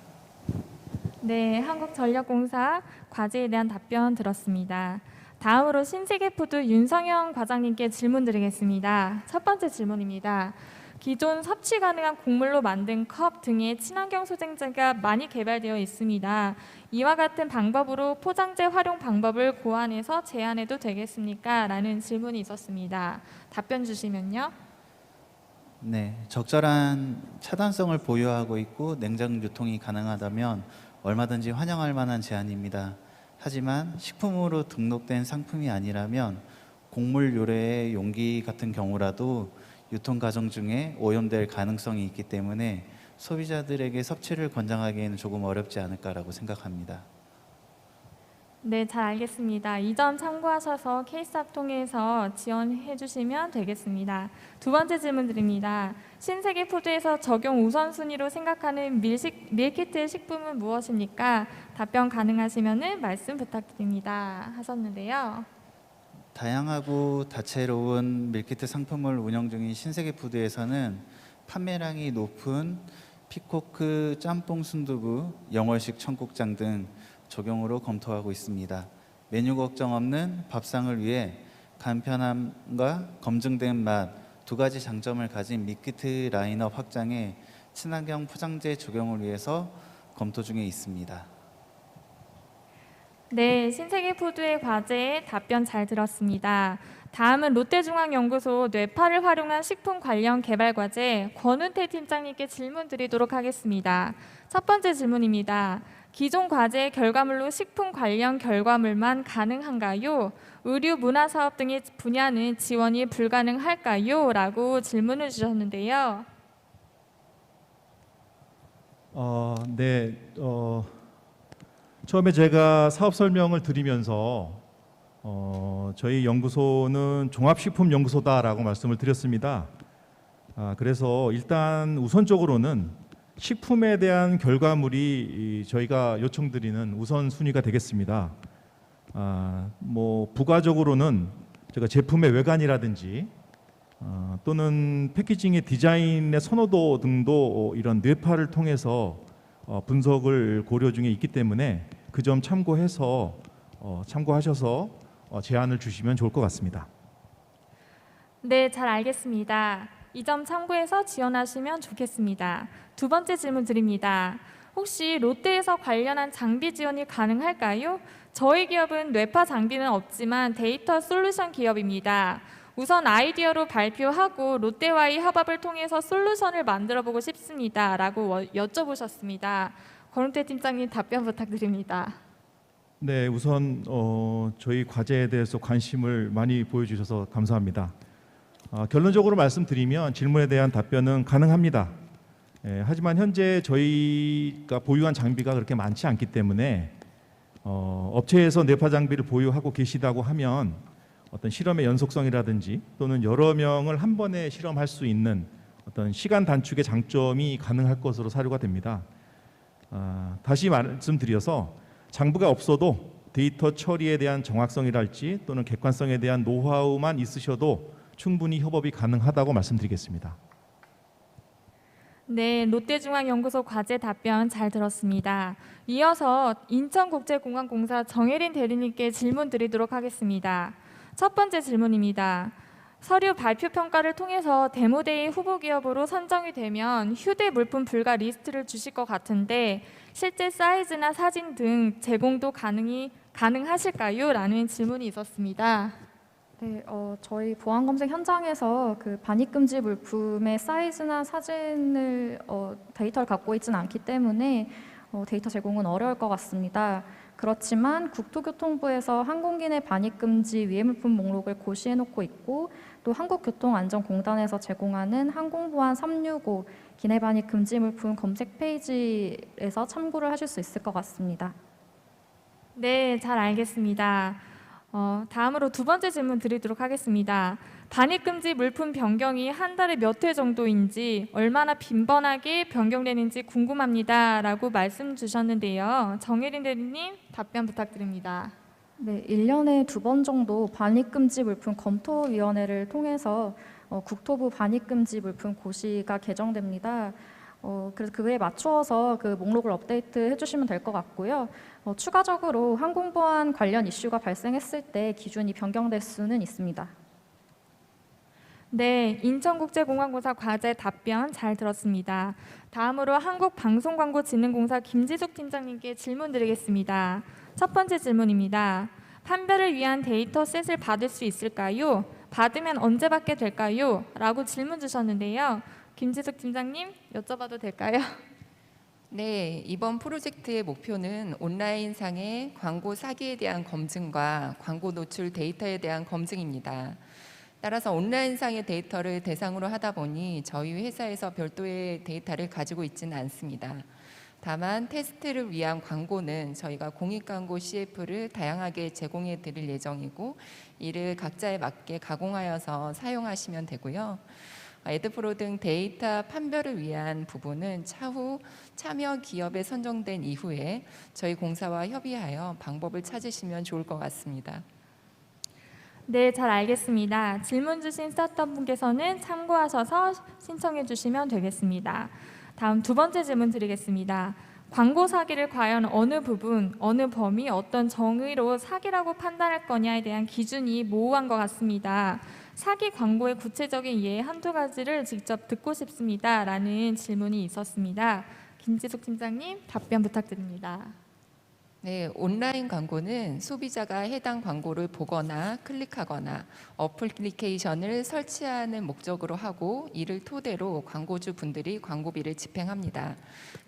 S1: 네, 한국전력공사 과제에 대한 답변 들었습니다. 다음으로 신세계푸드 윤성영 과장님께 질문 드리겠습니다. 첫 번째 질문입니다. 기존 섭취 가능한 곡물로 만든 컵 등의 친환경 소재가 많이 개발되어 있습니다. 이와 같은 방법으로 포장재 활용 방법을 고안해서 제안해도 되겠습니까? 라는 질문이 있었습니다. 답변 주시면요.
S7: 네, 적절한 차단성을 보유하고 있고 냉장 유통이 가능하다면 얼마든지 환영할 만한 제안입니다. 하지만 식품으로 등록된 상품이 아니라면 곡물 요래의 용기 같은 경우라도 유통 과정 중에 오염될 가능성이 있기 때문에 소비자들에게 섭취를 권장하기에는 조금 어렵지 않을까라고 생각합니다.
S1: 네, 잘 알겠습니다. 이 점 참고하셔서 케이스업 통해서 지원해 주시면 되겠습니다. 두 번째 질문 드립니다. 신세계 푸드에서 적용 우선순위로 생각하는 밀키트 식품은 무엇입니까? 답변 가능하시면 말씀 부탁드립니다. 하셨는데요.
S7: 다양하고 다채로운 밀키트 상품을 운영 중인 신세계 푸드에서는 판매량이 높은 피코크 짬뽕 순두부, 영월식 청국장 등 적용으로 검토하고 있습니다. 메뉴 걱정 없는 밥상을 위해 간편함과 검증된 맛 두 가지 장점을 가진 밀키트 라인업 확장에 친환경 포장재 적용을 위해서 검토 중에 있습니다.
S1: 네, 신세계푸드의 과제에 답변 잘 들었습니다. 다음은 롯데중앙연구소 뇌파를 활용한 식품 관련 개발 과제 권은태 팀장님께 질문 드리도록 하겠습니다. 첫 번째 질문입니다. 기존 과제의 결과물로 식품 관련 결과물만 가능한가요? 의류, 문화사업 등의 분야는 지원이 불가능할까요? 라고 질문을 주셨는데요.
S5: 네, 처음에 제가 사업 설명을 드리면서 저희 연구소는 종합식품연구소다라고 말씀을 드렸습니다. 그래서 일단 우선적으로는 식품에 대한 결과물이 저희가 요청드리는 우선순위가 되겠습니다. 부가적으로는 제가 제품의 외관이라든지 또는 패키징의 디자인의 선호도 등도 이런 뇌파를 통해서 분석을 고려 중에 있기 때문에 그 점 참고하셔서 제안을 주시면 좋을 것 같습니다.
S1: 네, 잘 알겠습니다. 이 점 참고해서 지원하시면 좋겠습니다. 두 번째 질문 드립니다. 혹시 롯데에서 관련한 장비 지원이 가능할까요? 저희 기업은 뇌파 장비는 없지만 데이터 솔루션 기업입니다. 우선 아이디어로 발표하고 롯데와의 협업을 통해서 솔루션을 만들어보고 싶습니다. 라고 여쭤보셨습니다. 권은태 팀장님 답변 부탁드립니다.
S5: 네, 우선 저희 과제에 대해서 관심을 많이 보여주셔서 감사합니다. 결론적으로 말씀드리면 질문에 대한 답변은 가능합니다. 하지만 현재 저희가 보유한 장비가 그렇게 많지 않기 때문에 업체에서 뇌파 장비를 보유하고 계시다고 하면 어떤 실험의 연속성이라든지 또는 여러 명을 한 번에 실험할 수 있는 어떤 시간 단축의 장점이 가능할 것으로 사료가 됩니다. 다시 말씀드려서 장비가 없어도 데이터 처리에 대한 정확성이랄지 또는 객관성에 대한 노하우만 있으셔도 충분히 협업이 가능하다고 말씀드리겠습니다.
S1: 네, 롯데중앙연구소 과제 답변 잘 들었습니다. 이어서 인천국제공항공사 정혜린 대리님께 질문 드리도록 하겠습니다. 첫 번째 질문입니다. 서류 발표 평가를 통해서 데모데이 후보 기업으로 선정이 되면 휴대 물품 불가 리스트를 주실 것 같은데 실제 사이즈나 사진 등 제공도 가능하실까요? 라는 질문이 있었습니다.
S4: 네, 저희 보안 검색 현장에서 그 반입 금지 물품의 사이즈나 사진을 데이터를 갖고 있지는 않기 때문에 데이터 제공은 어려울 것 같습니다. 그렇지만 국토교통부에서 항공기 내 반입 금지 위해 물품 목록을 고시해 놓고 있고 또 한국교통안전공단에서 제공하는 항공보안 365 기내 반입 금지 물품 검색 페이지에서 참고를 하실 수 있을 것 같습니다.
S1: 네, 잘 알겠습니다. 다음으로 두 번째 질문 드리도록 하겠습니다. 반입금지 물품 변경이 한 달에 몇 회 정도인지 얼마나 빈번하게 변경되는지 궁금합니다. 라고 말씀 주셨는데요. 정혜린 대리님 답변 부탁드립니다.
S4: 네, 1년에 2번 정도 반입금지 물품 검토위원회를 통해서 국토부 반입금지 물품 고시가 개정됩니다. 그래서 그에 맞추어서 그 목록을 업데이트 해주시면 될 것 같고요. 추가적으로 항공보안 관련 이슈가 발생했을 때 기준이 변경될 수는 있습니다.
S1: 네, 인천국제공항공사 과제 답변 잘 들었습니다. 다음으로 한국방송광고진흥공사 김지숙 팀장님께 질문 드리겠습니다. 첫 번째 질문입니다. 판별을 위한 데이터셋을 받을 수 있을까요? 받으면 언제 받게 될까요? 라고 질문 주셨는데요. 김지숙 팀장님, 여쭤봐도 될까요?
S3: 네, 이번 프로젝트의 목표는 온라인상의 광고 사기에 대한 검증과 광고 노출 데이터에 대한 검증입니다. 따라서 온라인상의 데이터를 대상으로 하다 보니 저희 회사에서 별도의 데이터를 가지고 있지는 않습니다. 다만 테스트를 위한 광고는 저희가 공익광고 CF를 다양하게 제공해 드릴 예정이고 이를 각자에 맞게 가공하여서 사용하시면 되고요. 에드프로 등 데이터 판별을 위한 부분은 차후 참여 기업에 선정된 이후에 저희 공사와 협의하여 방법을 찾으시면 좋을 것 같습니다.
S1: 네, 잘 알겠습니다. 질문 주신 스타트업 분께서는 참고하셔서 신청해 주시면 되겠습니다. 다음 두 번째 질문 드리겠습니다. 광고 사기를 과연 어느 부분, 어느 범위, 어떤 정의로 사기라고 판단할 거냐에 대한 기준이 모호한 것 같습니다. 사기 광고의 구체적인 예 한두 가지를 직접 듣고 싶습니다. 라는 질문이 있었습니다. 김지숙 팀장님, 답변 부탁드립니다.
S3: 네, 온라인 광고는 소비자가 해당 광고를 보거나 클릭하거나 어플리케이션을 설치하는 목적으로 하고 이를 토대로 광고주 분들이 광고비를 집행합니다.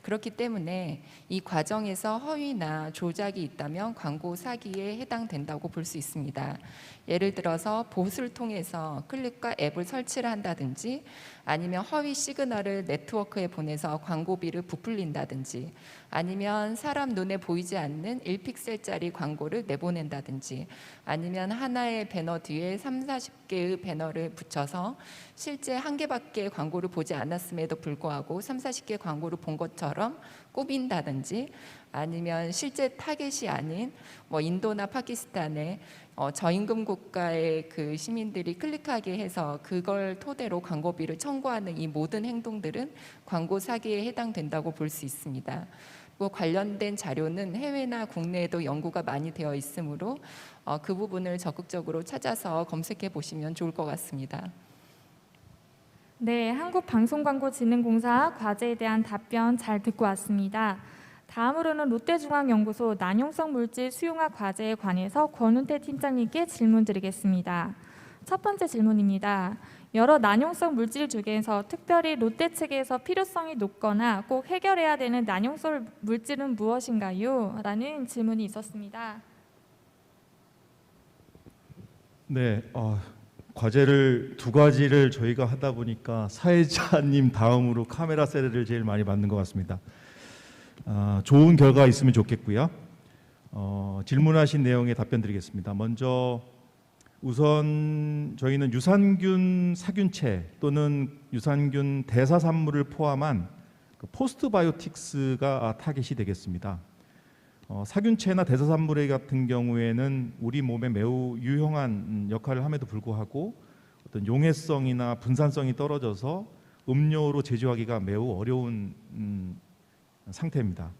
S3: 그렇기 때문에 이 과정에서 허위나 조작이 있다면 광고 사기에 해당된다고 볼 수 있습니다. 예를 들어서 봇을 통해서 클릭과 앱을 설치를 한다든지 아니면 허위 시그널을 네트워크에 보내서 광고비를 부풀린다든지 아니면 사람 눈에 보이지 않는 1픽셀짜리 광고를 내보낸다든지 아니면 하나의 배너 뒤에 30-40개의 배너를 붙여서 실제 한 개밖에 광고를 보지 않았음에도 불구하고 30-40개 광고를 본 것처럼 꾸민다든지 아니면 실제 타겟이 아닌 인도나 파키스탄의 저임금 국가의 그 시민들이 클릭하게 해서 그걸 토대로 광고비를 청구하는 이 모든 행동들은 광고 사기에 해당된다고 볼 수 있습니다. 관련된 자료는 해외나 국내에도 연구가 많이 되어 있으므로 그 부분을 적극적으로 찾아서 검색해 보시면 좋을 것 같습니다.
S1: 네, 한국방송광고진흥공사 과제에 대한 답변 잘 듣고 왔습니다. 다음으로는 롯데중앙연구소 난용성 물질 수용화 과제에 관해서 권운태 팀장님께 질문 드리겠습니다. 첫 번째 질문입니다. 여러 난용성 물질 중에서 특별히 롯데 측에서 필요성이 높거나 꼭 해결해야 되는 난용성 물질은 무엇인가요? 라는 질문이 있었습니다.
S5: 네, 과제를 두 가지를 저희가 하다 보니까 사회자님 다음으로 카메라 세례를 제일 많이 받는 것 같습니다. 좋은 결과 있으면 좋겠고요. 질문하신 내용에 답변 드리겠습니다. 먼저 우선 저희는 유산균 사균체 또는 유산균 대사산물을 포함한 포스트바이오틱스가 타겟이 되겠습니다. 사균체나 대사산물 같은 경우에는 우리 몸에 매우 유용한 역할을 함에도 불구하고 어떤 용해성이나 분산성이 떨어져서 음료로 제조하기가 매우 어려운 상태입니다.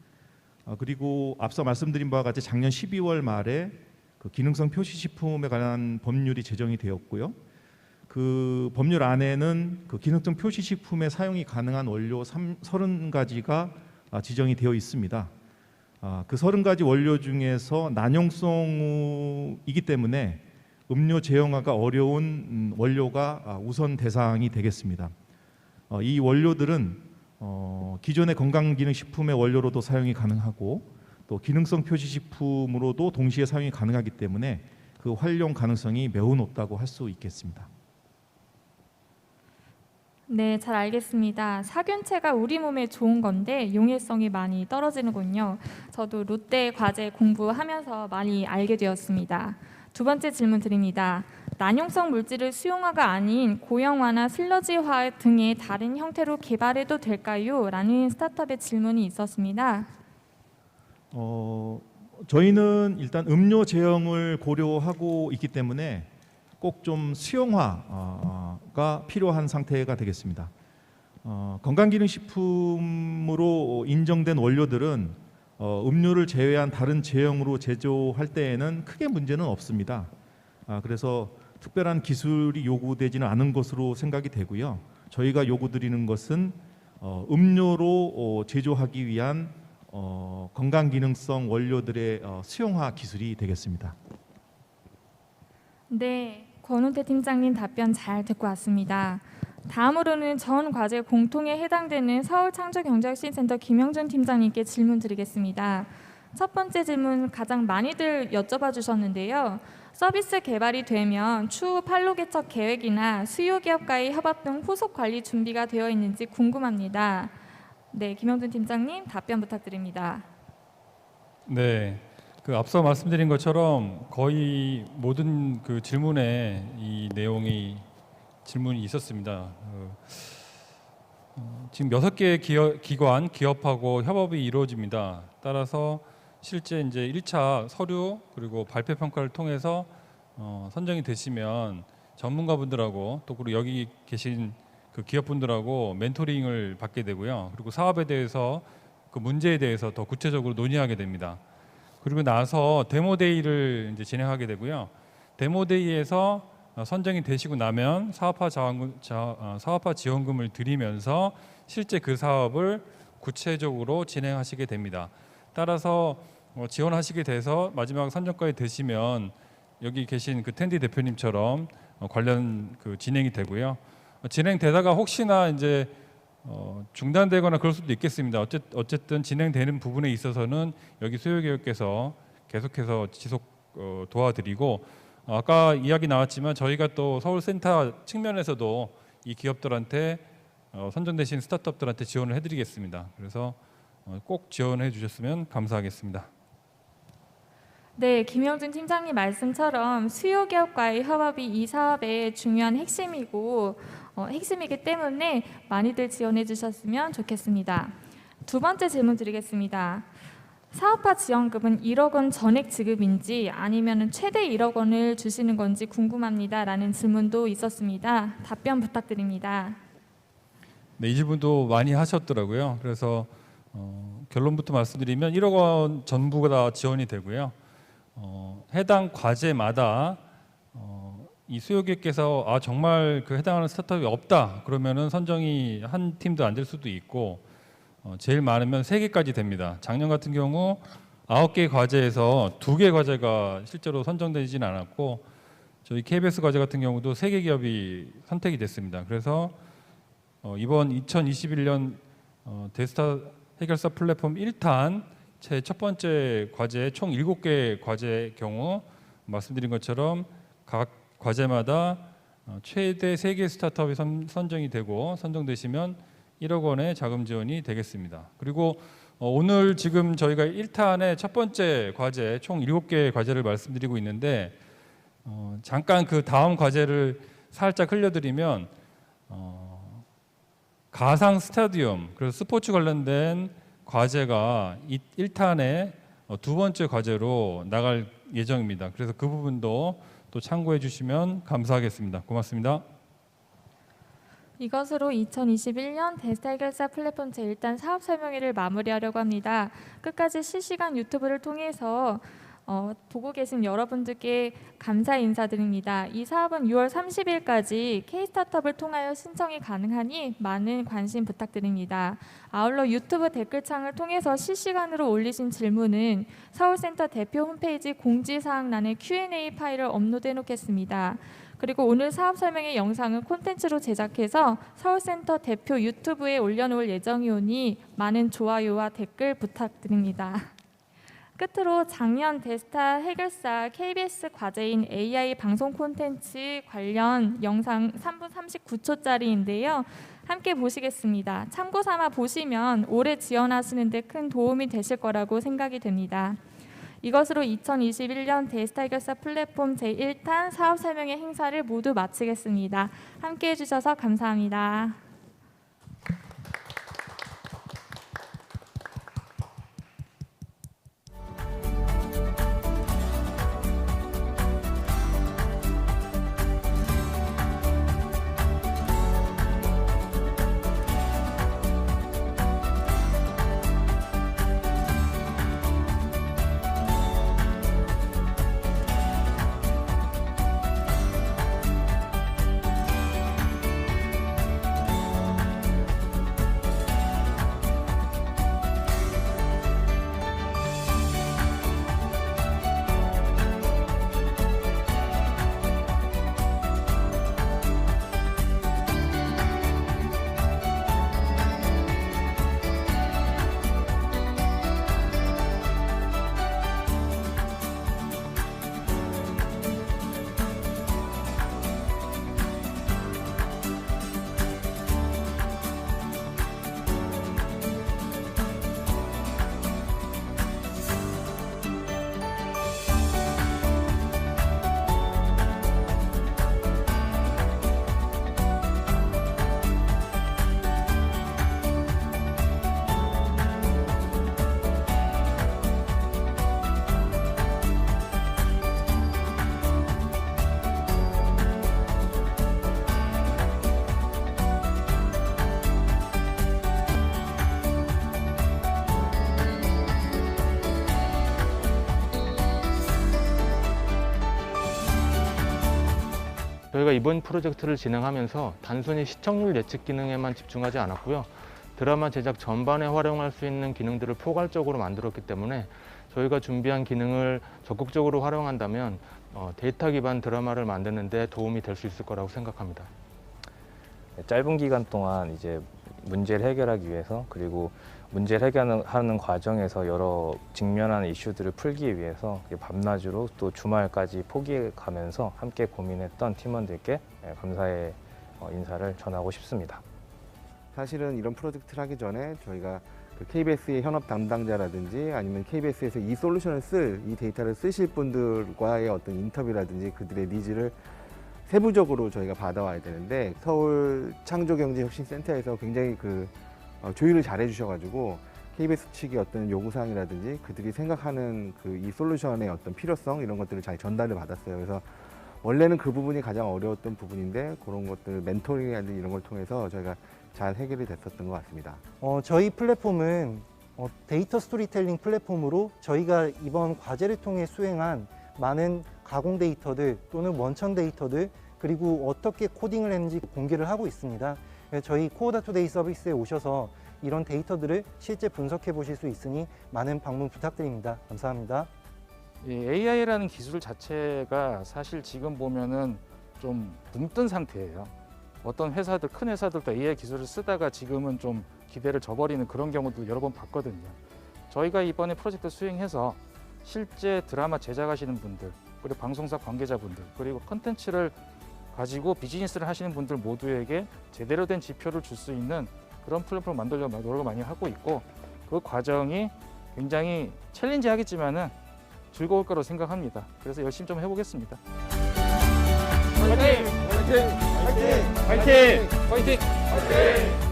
S5: 그리고 앞서 말씀드린 바와 같이 작년 12월 말에 그 기능성 표시식품에 관한 법률이 제정이 되었고요. 그 법률 안에는 그 기능성 표시식품에 사용이 가능한 원료 30가지가 지정이 되어 있습니다. 그 30가지 원료 중에서 난용성이기 때문에 음료 제형화가 어려운 원료가 우선 대상이 되겠습니다. 이 원료들은 기존의 건강기능식품의 원료로도 사용이 가능하고 또 기능성 표시식품으로도 동시에 사용이 가능하기 때문에 그 활용 가능성이 매우 높다고 할 수 있겠습니다.
S1: 네, 잘 알겠습니다. 사균체가 우리 몸에 좋은 건데 용해성이 많이 떨어지는군요. 저도 롯데 과제 공부하면서 많이 알게 되었습니다. 두 번째 질문 드립니다. 난용성 물질을 수용화가 아닌 고형화나 슬러지화 등의 다른 형태로 개발해도 될까요? 라는 스타트업의 질문이 있었습니다.
S5: 저희는 일단 음료 제형을 고려하고 있기 때문에 꼭 좀 수용화가 필요한 상태가 되겠습니다. 건강기능식품으로 인정된 원료들은 음료를 제외한 다른 제형으로 제조할 때에는 크게 문제는 없습니다. 그래서 특별한 기술이 요구되지는 않은 것으로 생각이 되고요. 저희가 요구드리는 것은 음료로 제조하기 위한 건강기능성 원료들의 수용화 기술이 되겠습니다.
S1: 네, 권운태 팀장님 답변 잘 듣고 왔습니다. 다음으로는 전 과제 공통에 해당되는 서울창조경제혁신센터 김영준 팀장님께 질문 드리겠습니다. 첫 번째 질문 가장 많이들 여쭤봐 주셨는데요. 서비스 개발이 되면 추후 판로 개척 계획이나 수요 기업과의 협업 등 후속 관리 준비가 되어 있는지 궁금합니다. 네, 김영준 팀장님 답변 부탁드립니다.
S2: 네, 그 앞서 말씀드린 것처럼 거의 모든 그 질문에 이 내용이 질문이 있었습니다. 지금 6개의 기관, 기업하고 협업이 이루어집니다. 따라서 실제 이제 1차 서류 그리고 발표 평가를 통해서 선정이 되시면 전문가분들하고 또 그리고 여기 계신 그 기업분들하고 멘토링을 받게 되고요. 그리고 사업에 대해서 그 문제에 대해서 더 구체적으로 논의하게 됩니다. 그리고 나서 데모데이를 이제 진행하게 되고요. 데모데이에서 선정이 되시고 나면 사업화 지원금을 드리면서 실제 그 사업을 구체적으로 진행하시게 됩니다. 따라서 지원하시게 돼서 마지막 선정까지 되시면 여기 계신 그 텐디 대표님처럼 관련 그 진행이 되고요. 진행되다가 혹시나 이제 중단되거나 그럴 수도 있겠습니다. 어쨌든 진행되는 부분에 있어서는 여기 수요기업께서 계속해서 지속 도와드리고 아까 이야기 나왔지만 저희가 또 서울센터 측면에서도 이 기업들한테 선정되신 스타트업들한테 지원을 해드리겠습니다. 그래서 꼭 지원해 주셨으면 감사하겠습니다.
S1: 네, 김영준 팀장님 말씀처럼 수요 기업과의 협업이 이 사업의 중요한 핵심이기 때문에 많이들 지원해 주셨으면 좋겠습니다. 두 번째 질문 드리겠습니다. 사업화 지원금은 1억 원 전액 지급인지 아니면 최대 1억 원을 주시는 건지 궁금합니다. 라는 질문도 있었습니다. 답변 부탁드립니다.
S2: 네, 이 질문도 많이 하셨더라고요. 그래서 결론부터 말씀드리면 1억 원 전부가 다 지원이 되고요. 해당 과제마다 이 수요기업께서 정말 그 해당하는 스타트업이 없다 그러면은 선정이 한 팀도 안 될 수도 있고 제일 많으면 3개까지 됩니다. 작년 같은 경우 9개 과제에서 2개 과제가 실제로 선정되지는 않았고 저희 KBS 과제 같은 경우도 3개 기업이 선택이 됐습니다. 그래서 이번 2021년 데스타 해결사 플랫폼 1탄 제 첫 번째 과제 총 7개 과제의 경우 말씀드린 것처럼 각 과제마다 최대 3개 스타트업이 선정이 되고 선정되시면 1억 원의 자금 지원이 되겠습니다. 그리고 오늘 지금 저희가 1탄의 첫 번째 과제 총 7개의 과제를 말씀드리고 있는데 잠깐 그 다음 과제를 살짝 흘려드리면 가상 스타디움 그래서 스포츠 관련된 과제가 1탄의 두 번째 과제로 나갈 예정입니다. 그래서 그 부분도 또 참고해 주시면 감사하겠습니다. 고맙습니다.
S1: 이것으로 2021년 데스타 해결사 플랫폼 제1단 사업 설명회를 마무리하려고 합니다. 끝까지 실시간 유튜브를 통해서 보고 계신 여러분들께 감사 인사드립니다. 이 사업은 6월 30일까지 K-스타트업을 통하여 신청이 가능하니 많은 관심 부탁드립니다. 아울러 유튜브 댓글창을 통해서 실시간으로 올리신 질문은 서울센터 대표 홈페이지 공지사항란에 Q&A 파일을 업로드해 놓겠습니다. 그리고 오늘 사업 설명회 영상은 콘텐츠로 제작해서 서울센터 대표 유튜브에 올려놓을 예정이오니 많은 좋아요와 댓글 부탁드립니다. 끝으로 작년 데스타 해결사 KBS 과제인 AI 방송 콘텐츠 관련 영상 3분 39초짜리인데요. 함께 보시겠습니다. 참고 삼아 보시면 올해 지원하시는 데 큰 도움이 되실 거라고 생각이 됩니다. 이것으로 2021년 데스타 해결사 플랫폼 제1탄 사업 설명회 행사를 모두 마치겠습니다. 함께 해주셔서 감사합니다.
S10: 저희가 이번 프로젝트를 진행하면서 단순히 시청률 예측 기능에만 집중하지 않았고요. 드라마 제작 전반에 활용할 수 있는 기능들을 포괄적으로 만들었기 때문에 저희가 준비한 기능을 적극적으로 활용한다면 데이터 기반 드라마를 만드는 데 도움이 될 수 있을 거라고 생각합니다.
S11: 짧은 기간 동안 이제 문제를 해결하기 위해서, 그리고 문제를 해결하는 과정에서 여러 직면하는 이슈들을 풀기 위해서 밤낮으로 또 주말까지 포기해 가면서 함께 고민했던 팀원들께 감사의 인사를 전하고 싶습니다.
S9: 사실은 이런 프로젝트를 하기 전에 저희가 그 KBS의 현업 담당자라든지 아니면 KBS에서 이 솔루션을 이 데이터를 쓰실 분들과의 어떤 인터뷰라든지 그들의 니즈를 세부적으로 저희가 받아와야 되는데, 서울 창조경제혁신센터에서 굉장히 조율을 잘 해주셔가지고 KBS 측의 어떤 요구사항이라든지 그들이 생각하는 이 솔루션의 어떤 필요성 이런 것들을 잘 전달을 받았어요. 그래서 원래는 그 부분이 가장 어려웠던 부분인데 그런 것들 멘토링이라든지 이런 걸 통해서 저희가 잘 해결이 됐었던 것 같습니다.
S12: 저희 플랫폼은 데이터 스토리텔링 플랫폼으로 저희가 이번 과제를 통해 수행한 많은 가공 데이터들 또는 원천 데이터들, 그리고 어떻게 코딩을 했는지 공개를 하고 있습니다. 저희 코어다 투데이 서비스에 오셔서 이런 데이터들을 실제 분석해 보실 수 있으니 많은 방문 부탁드립니다. 감사합니다.
S13: AI라는 기술 자체가 사실 지금 보면은 좀 붕뜬 상태예요. 어떤 회사들, 큰 회사들도 AI 기술을 쓰다가 지금은 좀 기대를 저버리는 그런 경우도 여러 번 봤거든요. 저희가 이번에 프로젝트 수행해서 실제 드라마 제작하시는 분들, 그리고 방송사 관계자분들, 그리고 컨텐츠를 가지고 비즈니스를 하시는 분들 모두에게 제대로 된 지표를 줄 수 있는 그런 플랫폼을 만들려고 노력을 많이 하고 있고, 그 과정이 굉장히 챌린지하겠지만은 즐거울 거라고 생각합니다. 그래서 열심히 좀 해보겠습니다.
S2: 화이팅! 화이팅! 화이팅! 화이팅! 화이팅! 화이팅!